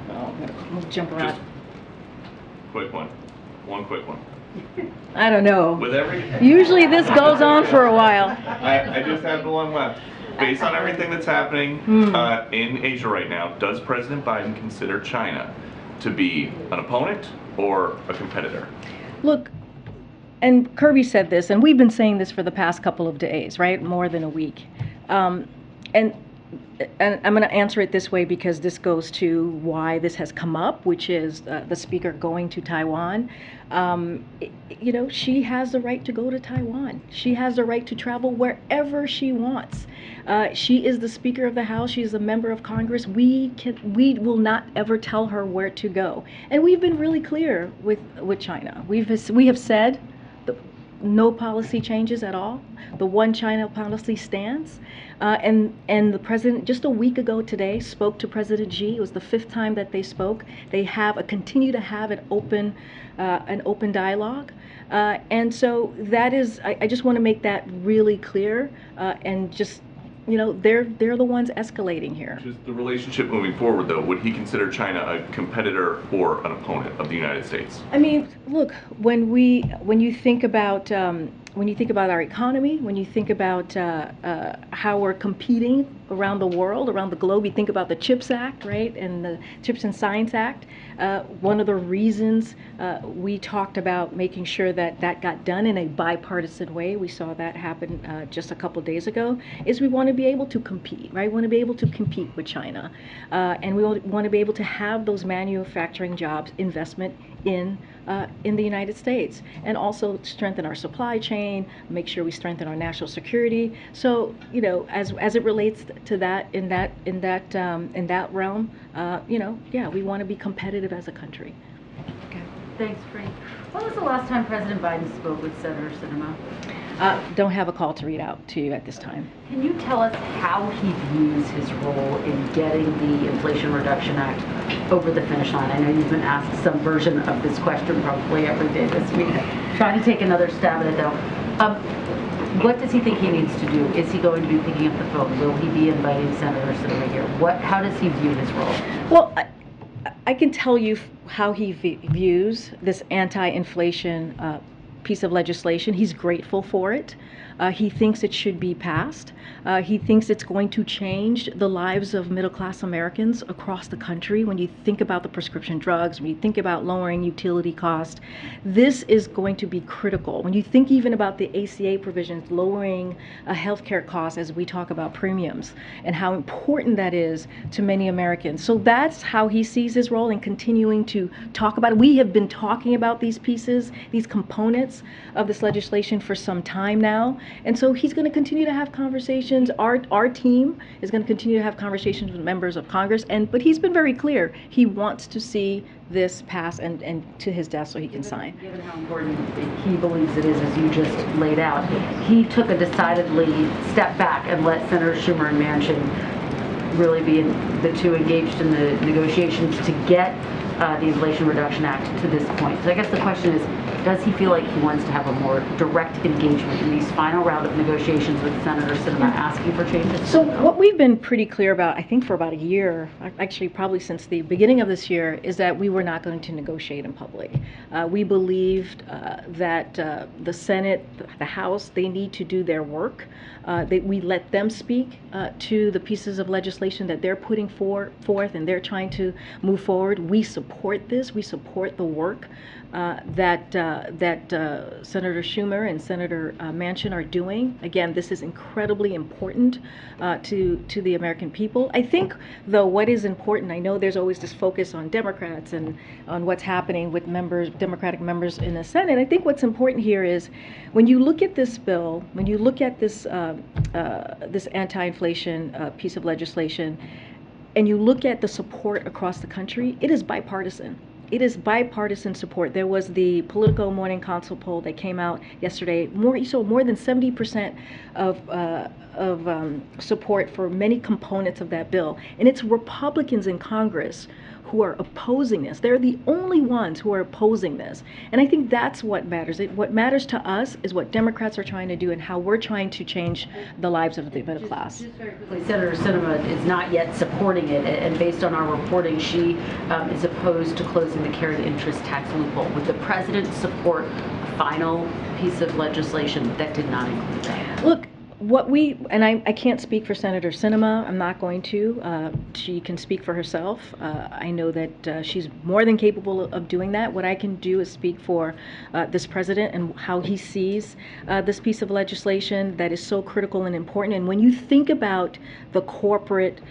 Just We'll jump around. quick one. One quick one. I don't know. With every... Usually this goes on for a while. I just have the one left. Based on everything that's happening in Asia right now, does President Biden consider China to be an opponent or a competitor? Look, and Kirby said this, and we've been saying this for the past couple of days, right? More than a week. And I'm going to answer it this way because this goes to why this has come up, which is the speaker going to Taiwan. You know, she has the right to go to Taiwan. She has the right to travel wherever she wants. She is the Speaker of the House. She is a member of Congress. We will not ever tell her where to go. And we've been really clear with China. We have said no policy changes at all. The one China policy stands. And the president just a week ago today spoke to President Xi. It was the 5th time that they spoke. They continue to have an open dialogue. And so that is, I just want to make that really clear, and just, you know, they're the ones escalating here. Just the relationship moving forward, though, would he consider China a competitor or an opponent of the United States? I mean, look, when you think about our economy, when you think about how we're competing around the world, around the globe, you think about the CHIPS Act, right, and the CHIPS and Science Act. One of the reasons we talked about making sure that got done in a bipartisan way, we saw that happen just a couple days ago, is we want to be able to compete, right? We want to be able to compete with China. And we want to be able to have those manufacturing jobs, investment in the United States, and also strengthen our supply chain, make sure we strengthen our national security. So, you know, as it relates to that in that realm, you know, yeah, we want to be competitive as a country. Okay. Thanks, Brittney. When was the last time President Biden spoke with Senator Sinema? Don't have a call to read out to you at this time. Can you tell us how he views his role in getting the Inflation Reduction Act over the finish line? I know you've been asked some version of this question probably every day this week. Trying to take another stab at it, though. What does he think he needs to do? Is he going to be picking up the phone? Will he be inviting Senator Sinema here? How does he view his role? Well, I can tell you how he views this anti-inflation piece of legislation. He's grateful for it. He thinks it should be passed. He thinks it's going to change the lives of middle-class Americans across the country. When you think about the prescription drugs, when you think about lowering utility costs, this is going to be critical. When you think even about the ACA provisions, lowering healthcare costs as we talk about premiums, and how important that is to many Americans. So that's how he sees his role in continuing to talk about it. We have been talking about these pieces, these components of this legislation for some time now. And so he's going to continue to have conversations. Our team is going to continue to have conversations with members of Congress. But he's been very clear. He wants to see this pass and to his desk so he can sign. Given how important he believes it is, as you just laid out, he took a decidedly step back and let Senator Schumer and Manchin really be the two engaged in the negotiations to get the Inflation Reduction Act to this point. So I guess the question is, does he feel like he wants to have a more direct engagement in these final round of negotiations with Senator Sinema asking for changes? So what we've been pretty clear about, I think for about a year, actually probably since the beginning of this year, is that we were not going to negotiate in public. We believed that the Senate, the House, they need to do their work. We let them speak to the pieces of legislation that they're putting forth and they're trying to move forward. We support this. We support the work that Senator Schumer and Senator Manchin are doing. Again, this is incredibly important to the American people. I think, though, what is important, I know there's always this focus on Democrats and on what's happening with Democratic members in the Senate. I think what's important here is when you look at this bill, when you look at this this anti-inflation piece of legislation, and you look at the support across the country, it is bipartisan. It is bipartisan support. There was the Politico Morning Consult poll that came out yesterday. More than 70% of support for many components of that bill. And it's Republicans in Congress who are opposing this. They're the only ones who are opposing this. And I think that's what matters. What matters to us is what Democrats are trying to do and how we're trying to change the lives of the middle class. Just very quickly, Senator Sinema is not yet supporting it, and based on our reporting, she is opposed to closing the carried interest tax loophole. Would the president support a final piece of legislation that did not include that? Look, and I can't speak for Senator Sinema, I'm not going to. She can speak for herself. I know that she's more than capable of doing that. What I can do is speak for this president and how he sees this piece of legislation that is so critical and important. And when you think about the corporate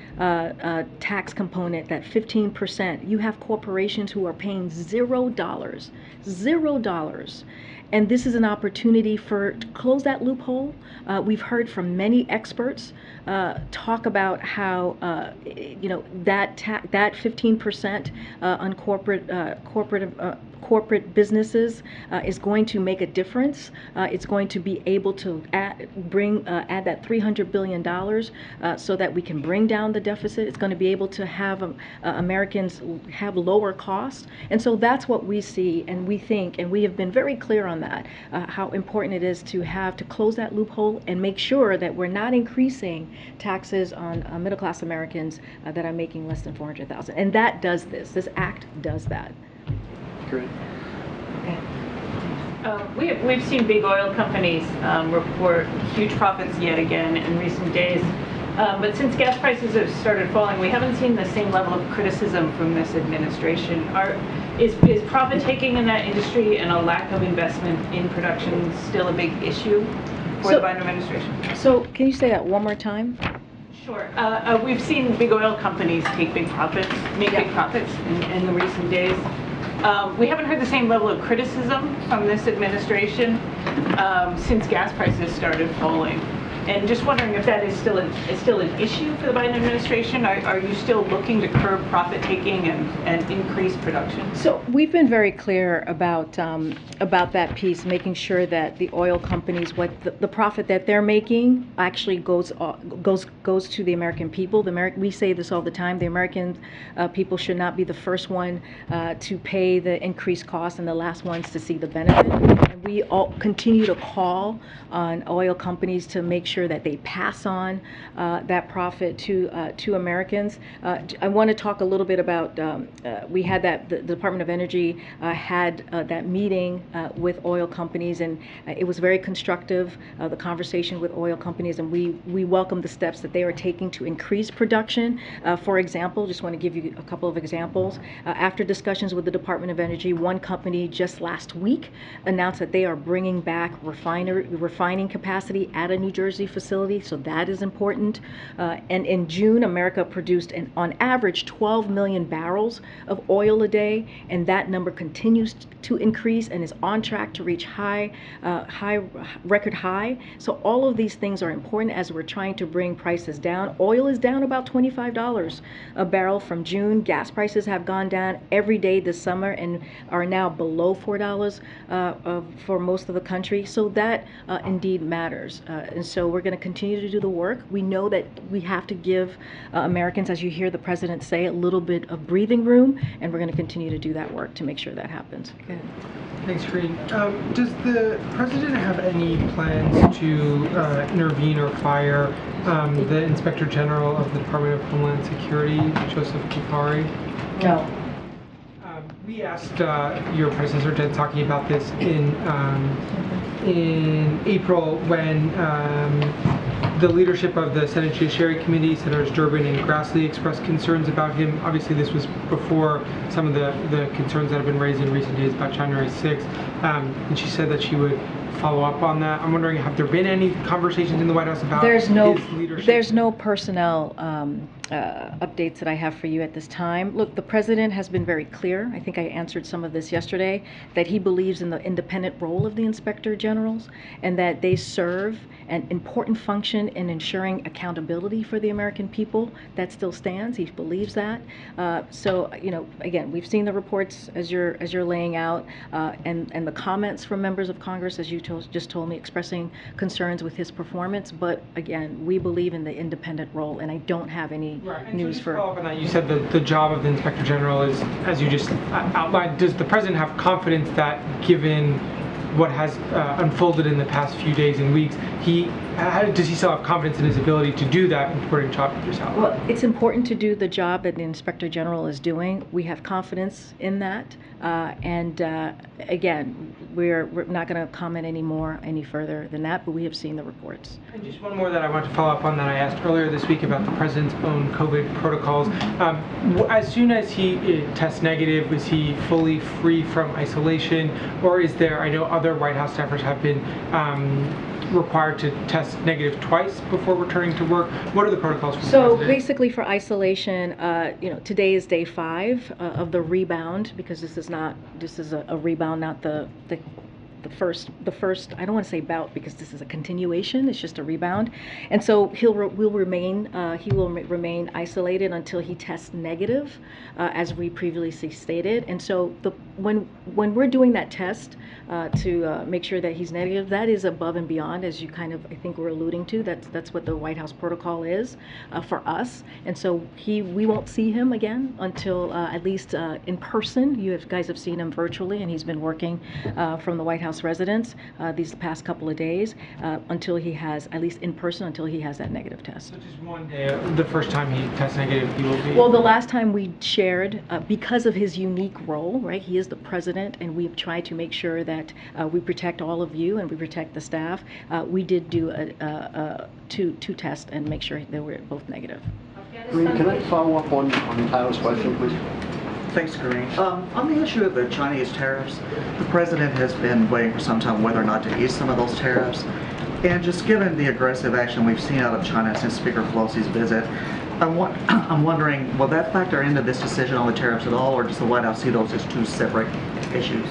tax component, that 15%, you have corporations who are paying $0. And this is an opportunity to close that loophole. We've heard from many experts talk about how that 15% on corporate businesses is going to make a difference. It's going to be able to add that $300 billion so that we can bring down the deficit. It's going to be able to have Americans have lower costs. And so that's what we see and we think, and we have been very clear on that, how important it is to close that loophole and make sure that we're not increasing taxes on middle-class Americans that are making less than $400,000. And that does this. This act does that. Great. We've seen big oil companies report huge profits yet again in recent days. But since gas prices have started falling, we haven't seen the same level of criticism from this administration. Is profit taking in that industry and a lack of investment in production still a big issue for the Biden administration? So can you say that one more time? Sure. We've seen big oil companies make big profits in the recent days. We haven't heard the same level of criticism from this administration since gas prices started falling. And just wondering if that is still an issue for the Biden administration. Are you still looking to curb profit taking and increase production? So we've been very clear about that piece, making sure that the oil companies, the profit that they're making actually goes to the American people. We say this all the time. The American people should not be the first one to pay the increased costs and the last ones to see the benefit. And we all continue to call on oil companies to make sure that they pass on that profit to Americans. I want to talk a little bit about, we had the Department of Energy had that meeting with oil companies, and it was very constructive, the conversation with oil companies, and we welcome the steps that they are taking to increase production. For example, just want to give you a couple of examples. After discussions with the Department of Energy, one company just last week announced that they are bringing back refining capacity at a New Jersey facility, so that is important. And in June, America produced on average 12 million barrels of oil a day, and that number continues to increase and is on track to reach record high. So all of these things are important as we're trying to bring prices down. Oil is down about $25 a barrel from June. Gas prices have gone down every day this summer and are now below $4 for most of the country. So that indeed matters. And so we're going to continue to do the work. We know that we have to give Americans, as you hear the president say, a little bit of breathing room, and we're going to continue to do that work to make sure that happens. Okay. Thanks, Karine. Does the president have any plans to intervene or fire the Inspector General of the Department of Homeland Security, Joseph Kukari? No. We asked your predecessor, Jen, talking about this in April when the leadership of the Senate Judiciary Committee, Senators Durbin and Grassley, expressed concerns about him. Obviously, this was before some of the concerns that have been raised in recent days about January 6th. And she said that she would follow up on that. I'm wondering, have there been any conversations in the White House about his leadership? There's no personnel updates that I have for you at this time. Look, the president has been very clear, I think I answered some of this yesterday, that he believes in the independent role of the Inspector Generals and that they serve an important function in ensuring accountability for the American people. That still stands. He believes that. So, again, we've seen the reports as you're laying out, and the comments from members of Congress, as you just told me, expressing concerns with his performance. But again, we believe in the independent role, and I don't have any news for. Follow up on that, you said that the job of the Inspector General is, as you just outlined, does the President have confidence that, given what has unfolded in the past few days and weeks, does he still have confidence in his ability to do that in putting shopkeepers out? Well, it's important to do the job that the Inspector General is doing. We have confidence in that. Again, we're not going to comment any further than that, but we have seen the reports. And just one more that I want to follow up on that I asked earlier this week about the President's own COVID protocols. As soon as he tests negative, is he fully free from isolation, or is there, I know other White House staffers have been required to test negative twice before returning to work? What are the protocols for the So President? basically for isolation, today is day 5 of the rebound, because this is a rebound, not the first, I don't want to say bout, because this is a continuation, it's just a rebound. And so he will remain isolated until he tests negative, as we previously stated. And so when we're doing that test to make sure that he's negative, that is above and beyond, as you kind of, I think, were alluding to. That's what the White House protocol is for us. And so we won't see him again until at least in person. You guys have seen him virtually, and he's been working from the White House residence these past couple of days until he has, at least in person, until he has that negative test. So just one day, the first time he tests negative, he will be... Well, the last time we shared, because of his unique role, right, he is the president, and we've tried to make sure that we protect all of you and we protect the staff. We did do two tests and make sure they were both negative. Karine, can I follow up on Tyler's question, please? Thanks, Karine. On the issue of the Chinese tariffs, the President has been waiting for some time whether or not to ease some of those tariffs. And just given the aggressive action we've seen out of China since Speaker Pelosi's visit, I'm wondering, will that factor into this decision on the tariffs at all, or does the White House see those as two separate issues?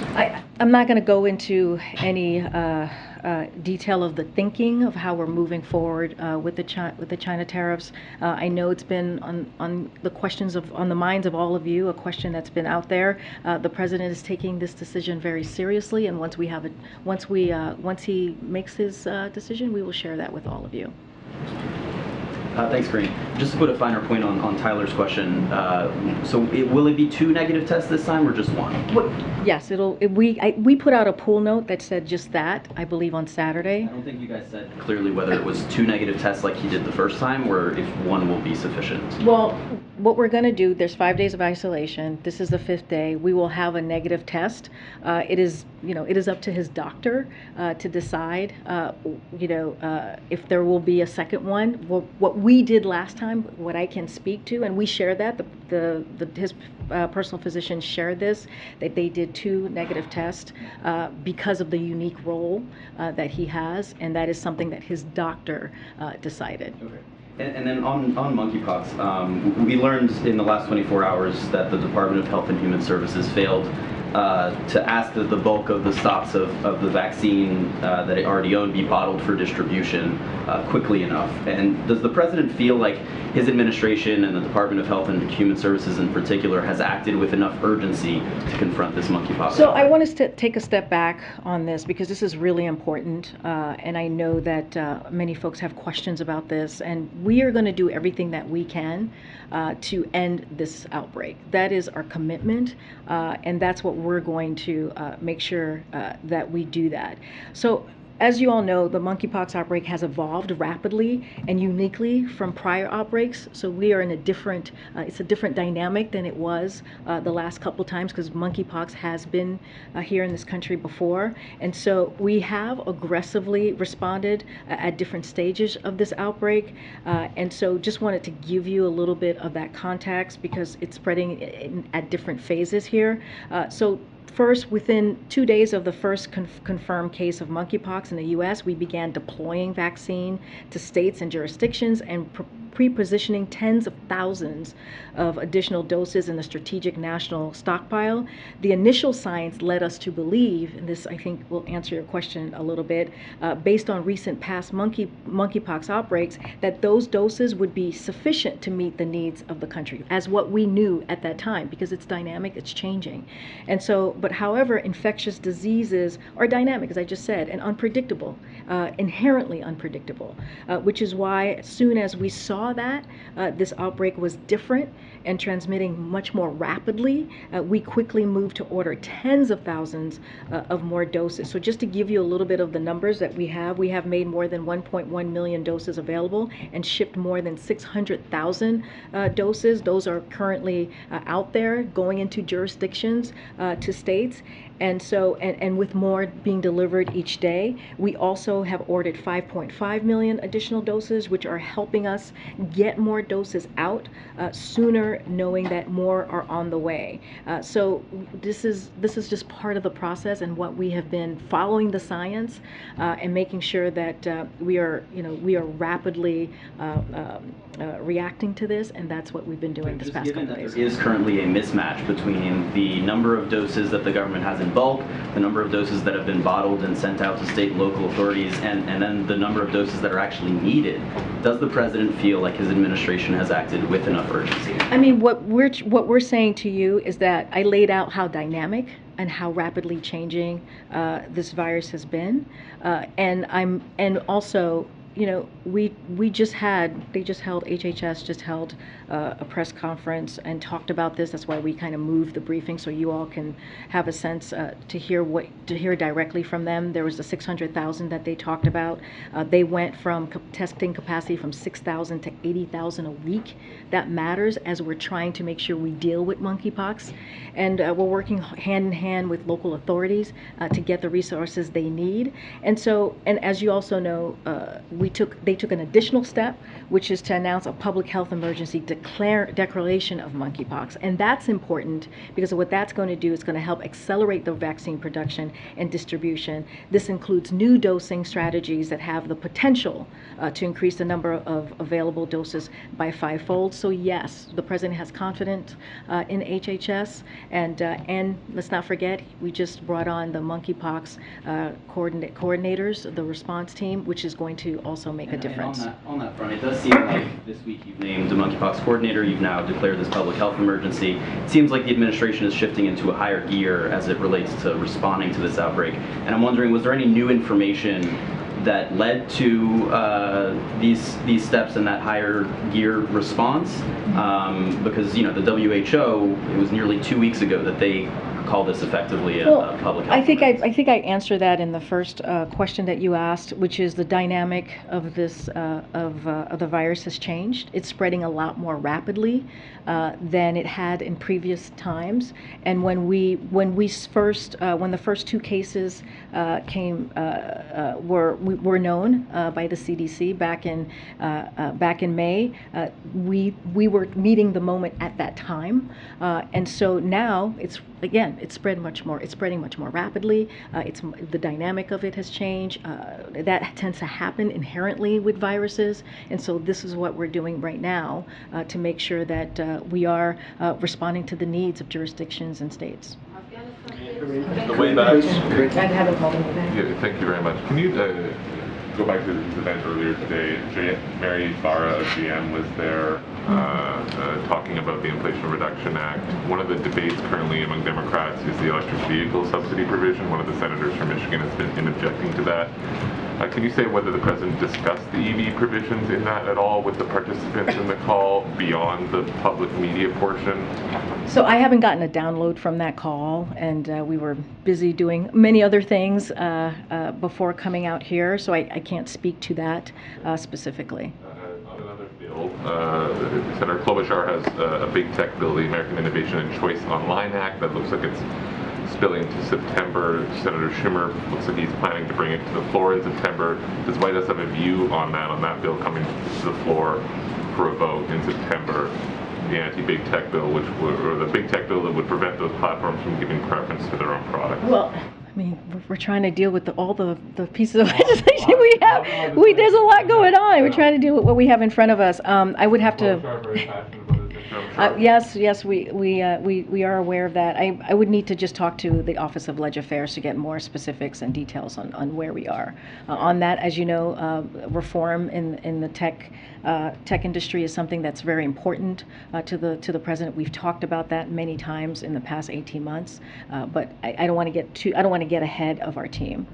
I'm not going to go into any detail of the thinking of how we're moving forward with the China tariffs. I know it's been on the questions on the minds of all of you, a question that's been out there. The President is taking this decision very seriously, and once he makes his decision, we will share that with all of you. Thanks, Karine. Just to put a finer point on Tyler's question, will it be 2 negative tests this time, or just 1? Yes, we put out a pool note that said just that, I believe, on Saturday. I don't think you guys said clearly whether it was 2 negative tests like he did the first time, or if 1 will be sufficient. Well, what we're going to do, there's 5 days of isolation. This is the 5th day. We will have a negative test. It is up to his doctor to decide, if there will be a second one. What we did last time, what I can speak to, and we shared that, his personal physician shared this, that they did 2 negative tests because of the unique role that he has, and that is something that his doctor decided. Okay. And then on monkeypox, we learned in the last 24 hours that the Department of Health and Human Services failed to ask that the bulk of the stocks of the vaccine that it already owned be bottled for distribution quickly enough. And does the President feel like his administration and the Department of Health and Human Services in particular has acted with enough urgency to confront this monkeypox? So I want us to take a step back on this, because this is really important, and I know that many folks have questions about this, and we are going to do everything that we can to end this outbreak. That is our commitment, and that's what we're going to make sure that we do that. So, as you all know, the monkeypox outbreak has evolved rapidly and uniquely from prior outbreaks. So we are in it's a different dynamic than it was the last couple times, because monkeypox has been here in this country before. And so we have aggressively responded at different stages of this outbreak. And so just wanted to give you a little bit of that context, because it's spreading at different phases here. First, within 2 days of the first confirmed case of monkeypox in the U.S., we began deploying vaccine to states and jurisdictions and pre-positioning tens of thousands of additional doses in the strategic national stockpile. The initial science led us to believe, and this I think will answer your question a little bit, based on recent past monkeypox outbreaks, that those doses would be sufficient to meet the needs of the country, as what we knew at that time, because it's dynamic, it's changing. And so, but however, infectious diseases are dynamic, as I just said, and unpredictable, inherently unpredictable, which is why as soon as we saw that this outbreak was different and transmitting much more rapidly, we quickly moved to order tens of thousands of more doses. So just to give you a little bit of the numbers that we have made more than 1.1 million doses available and shipped more than 600,000 doses. Those are currently out there going into jurisdictions, to states. And so, and with more being delivered each day, we also have ordered 5.5 million additional doses, which are helping us get more doses out sooner, knowing that more are on the way. So this is just part of the process and what we have been following the science and making sure that we are rapidly reacting to this, and that's what we've been doing this past couple days. There is currently a mismatch between the number of doses that the government has in bulk, the number of doses that have been bottled and sent out to state and local authorities, and then the number of doses that are actually needed. Does the president feel like his administration has acted with enough urgency? I mean, what we're saying to you is that I laid out how dynamic and how rapidly changing this virus has been, and also, you know, HHS just held a press conference and talked about this. That's why we kind of moved the briefing so you all can have a sense to hear directly from them. There was the 600,000 that they talked about. They went from testing capacity from 6,000 to 80,000 a week. That matters as we're trying to make sure we deal with monkeypox, and we're working hand in hand with local authorities to get the resources they need. And so, and as you also know, they took an additional step, which is to announce a public health emergency declaration of monkeypox. And that's important because what that's going to do is going to help accelerate the vaccine production and distribution. This includes new dosing strategies that have the potential to increase the number of available doses by 5-fold. So yes, the president has confidence in HHS, and let's not forget, we just brought on the monkeypox coordinators, the response team, which is going to also make a difference. And on that front, it does seem like this week you've named a monkeypox coordinator, you've now declared this public health emergency. It seems like the administration is shifting into a higher gear as it relates to responding to this outbreak. And I'm wondering, was there any new information that led to these steps and that higher gear response? Because, you know, the WHO, it was nearly 2 weeks ago that they call this effectively a public health emergency. I think I answered that in the first question that you asked, which is the dynamic of this of the virus has changed. It's spreading a lot more rapidly than it had in previous times. And when the first 2 cases were known by the CDC back in May, we were meeting the moment at that time, and so now it's spreading much more rapidly. The dynamic of it has changed. That tends to happen inherently with viruses, and so this is what we're doing right now to make sure that we are responding to the needs of jurisdictions and states. The way back. Yeah, thank you very much. Can you go back to this event earlier today? Mary Barra of GM was there talking about the Inflation Reduction Act. One of the debates currently among Democrats is the electric vehicle subsidy provision. One of the senators from Michigan has been objecting to that. Can you say whether the president discussed the EV provisions in that at all with the participants in the call beyond the public media portion? So I haven't gotten a download from that call, and we were busy doing many other things before coming out here, so I can't speak to that specifically. On another bill, Senator Klobuchar has a big tech bill, the American Innovation and Choice Online Act, that looks like it's spilling to September. Senator Schumer looks like he's planning to bring it to the floor in September. Does White House have a view on that bill coming to the floor for a vote in September? The anti-big tech bill, or the big tech bill that would prevent those platforms from giving preference to their own products? Well, I mean, we're trying to deal with all the pieces of legislation we have. There's a lot going on. We're trying to deal with what we have in front of us. I would have to. Yes, we are aware of that. I would need to just talk to the Office of Leg Affairs to get more specifics and details on where we are on that. As you know, reform in the tech industry is something that's very important to the president. We've talked about that many times in the past 18 months, but I don't want to get ahead of our team.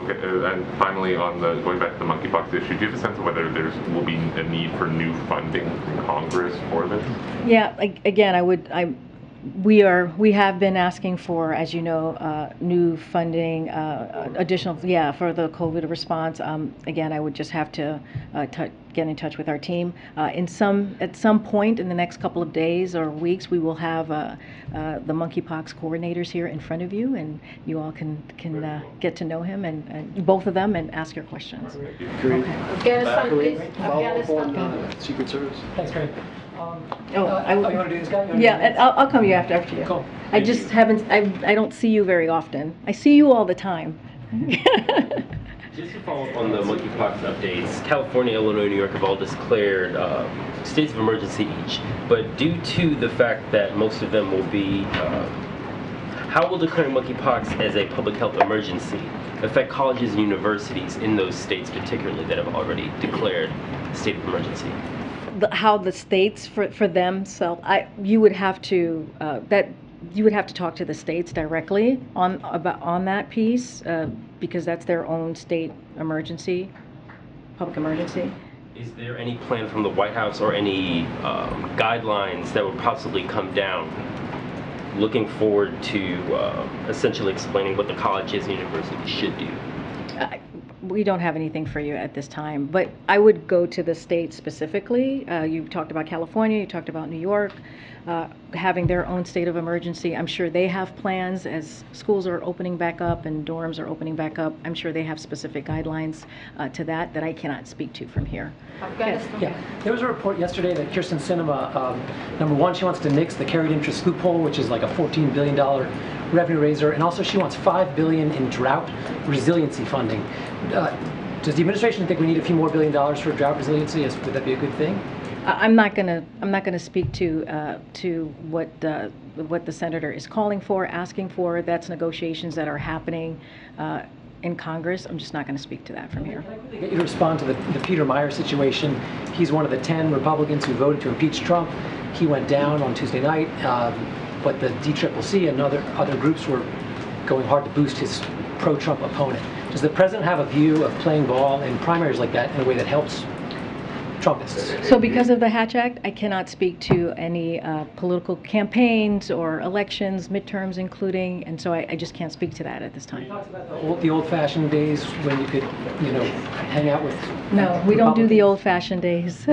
Okay, and finally, going back to the monkeypox issue, do you have a sense of whether will be a need for new funding from Congress for this? Yeah, again, we have been asking for, as you know, new funding, additional, for the COVID response. Again, I would just have to get in touch with our team. At some point in the next couple of days or weeks, we will have the monkeypox coordinators here in front of you, and you all can get to know him and both of them and ask your questions. Karine. Afghanistan, please. Follow-up on Secret Service. Thanks, Karine. You want to do this guy? Yeah, I'll come after you. Cool. I just haven't. I don't see you very often. I see you all the time. Just to follow up on the monkeypox updates, California, Illinois, New York have all declared states of emergency each. But due to the fact that most of them will be, how will declaring monkeypox as a public health emergency affect colleges and universities in those states particularly that have already declared a state of emergency? How the states for themselves, you would have to talk to the states directly on that piece because that's their own state emergency, public emergency. Is there any plan from the White House or any guidelines that would possibly come down looking forward to essentially explaining what the colleges and universities should do? We don't have anything for you at this time, but I would go to the state specifically. You talked about California, you talked about New York, having their own state of emergency. I'm sure they have plans as schools are opening back up and dorms are opening back up. I'm sure they have specific guidelines to that I cannot speak to from here. Yeah, there was a report yesterday that Kirsten Sinema, number one, she wants to nix the carried interest loophole, which is like a $14 billion revenue raiser, and also she wants $5 billion in drought resiliency funding. Does the administration think we need a few more $1 billion for drought resiliency? Would that be a good thing? I'm not gonna speak to what the senator is calling for, asking for. That's negotiations that are happening in Congress. I'm just not going to speak to that from here. Can I quickly get you to respond to the Peter Meyer situation? He's one of the 10 Republicans who voted to impeach Trump. He went down on Tuesday night, but the DCCC and other groups were going hard to boost his pro-Trump opponent. Does the president have a view of playing ball in primaries like that in a way that helps Trumpists? So because of the Hatch Act, I cannot speak to any political campaigns or elections, midterms including, and so I just can't speak to that at this time. You talked about the old-fashioned days when you could, hang out with No, we don't do the old-fashioned days.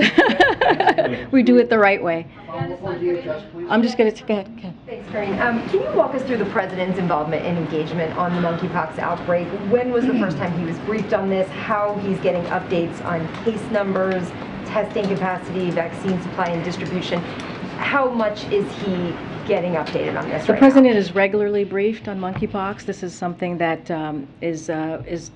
We do it the right way. I'm just going to go ahead. Thanks, Karine. Can you walk us through the president's involvement and engagement on the monkeypox outbreak? When was the first time he was briefed on this? How he's getting updates on case numbers, testing capacity, vaccine supply and distribution? How much is he getting updated on this The right president now? is regularly briefed on monkeypox. This is something that is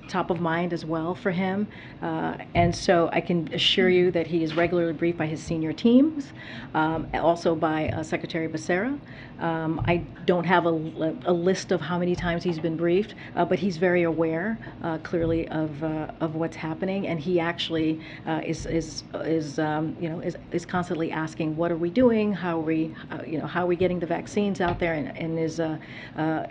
top of mind as well for him, and so I can assure you that he is regularly briefed by his senior teams, also by Secretary Becerra. I don't have a list of how many times he's been briefed, but he's very aware, clearly, of what's happening, and he actually is constantly asking, "What are we doing? How are we getting the vaccines out there?" and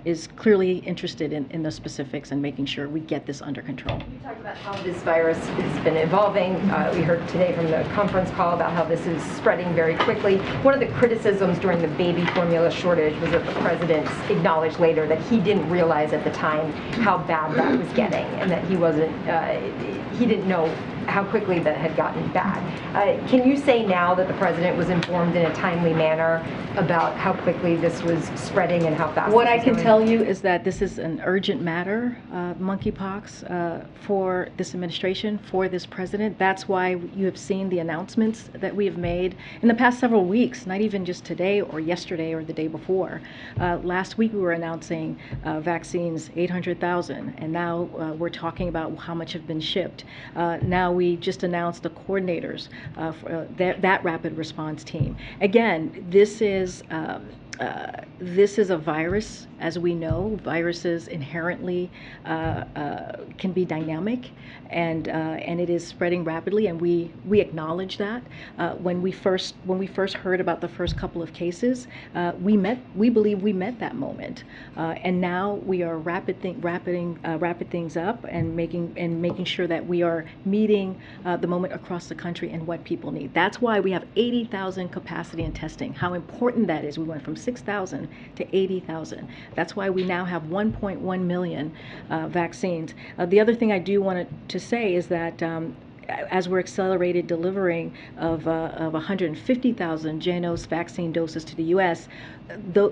is clearly interested in the specifics and making sure we get this under control. You talked about how this virus has been evolving. We heard today from the conference call about how this is spreading very quickly. One of the criticisms during the baby formula shortage was that the president acknowledged later that he didn't realize at the time how bad that was getting, and that he didn't know how quickly that had gotten bad. Can you say now that the president was informed in a timely manner about how quickly this was spreading and how fast? What I can tell you is that this is an urgent matter, monkeypox, for this administration, for this president. That's why you have seen the announcements that we have made in the past several weeks, not even just today or yesterday or the day before. Last week we were announcing vaccines, 800,000, and now we're talking about how much have been shipped. Now we just announced the coordinators for that rapid response team. Again, this is a virus, as we know. Viruses inherently can be dynamic, and it is spreading rapidly, and we acknowledge that. When we first heard about the first couple of cases, we believe we met that moment, and now we are wrapping things up and making sure that we are meeting the moment across the country and what people need. That's why we have 80,000 capacity in testing. How important that is. We went from 6,000 to 80,000. That's why we now have 1.1 million vaccines. The other thing I do want to say is that as we're accelerated delivering of 150,000 JYNNEOS vaccine doses to the U.S.,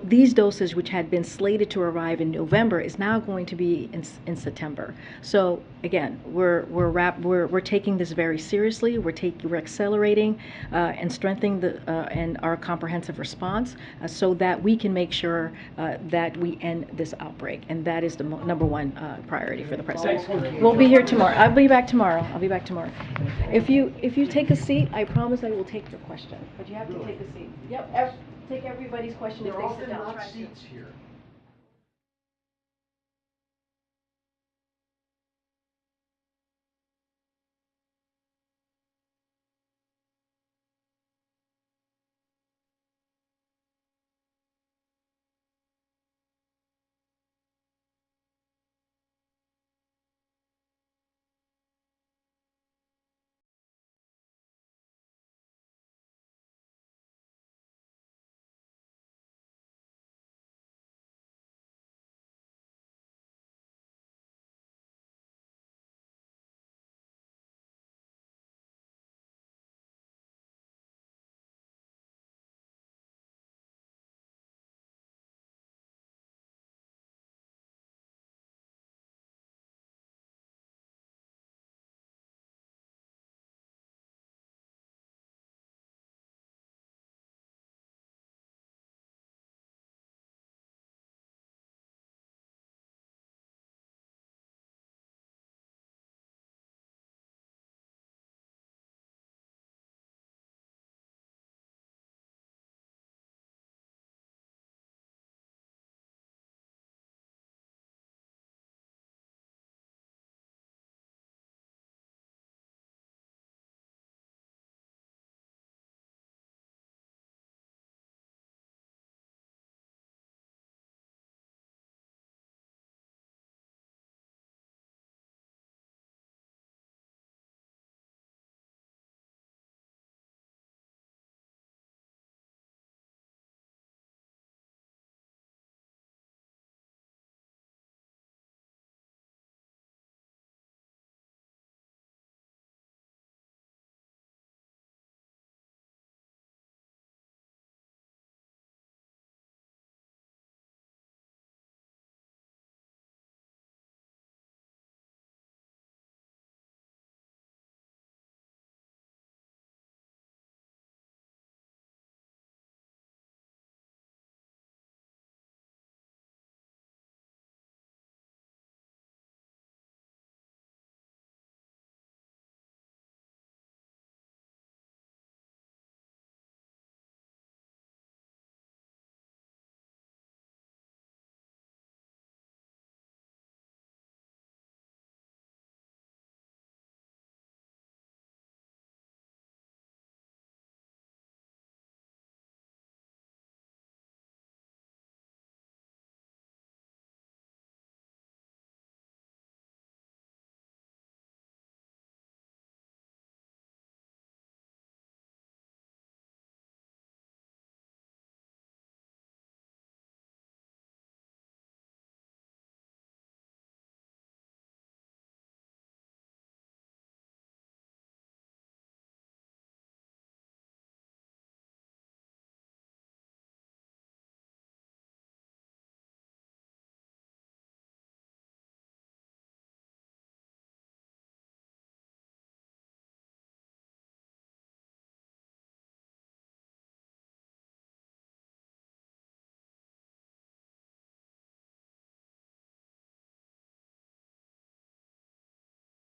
these doses, which had been slated to arrive in November, is now going to be in September. So again, we're taking this very seriously. We're accelerating and strengthening and our comprehensive response so that we can make sure that we end this outbreak, and that is the number one priority for the president. We'll be here tomorrow. I'll be back tomorrow. If you take a seat, I promise I will take your question. But you have to take a seat. Yep. Take everybody's question if they sit down. There are often not seats here.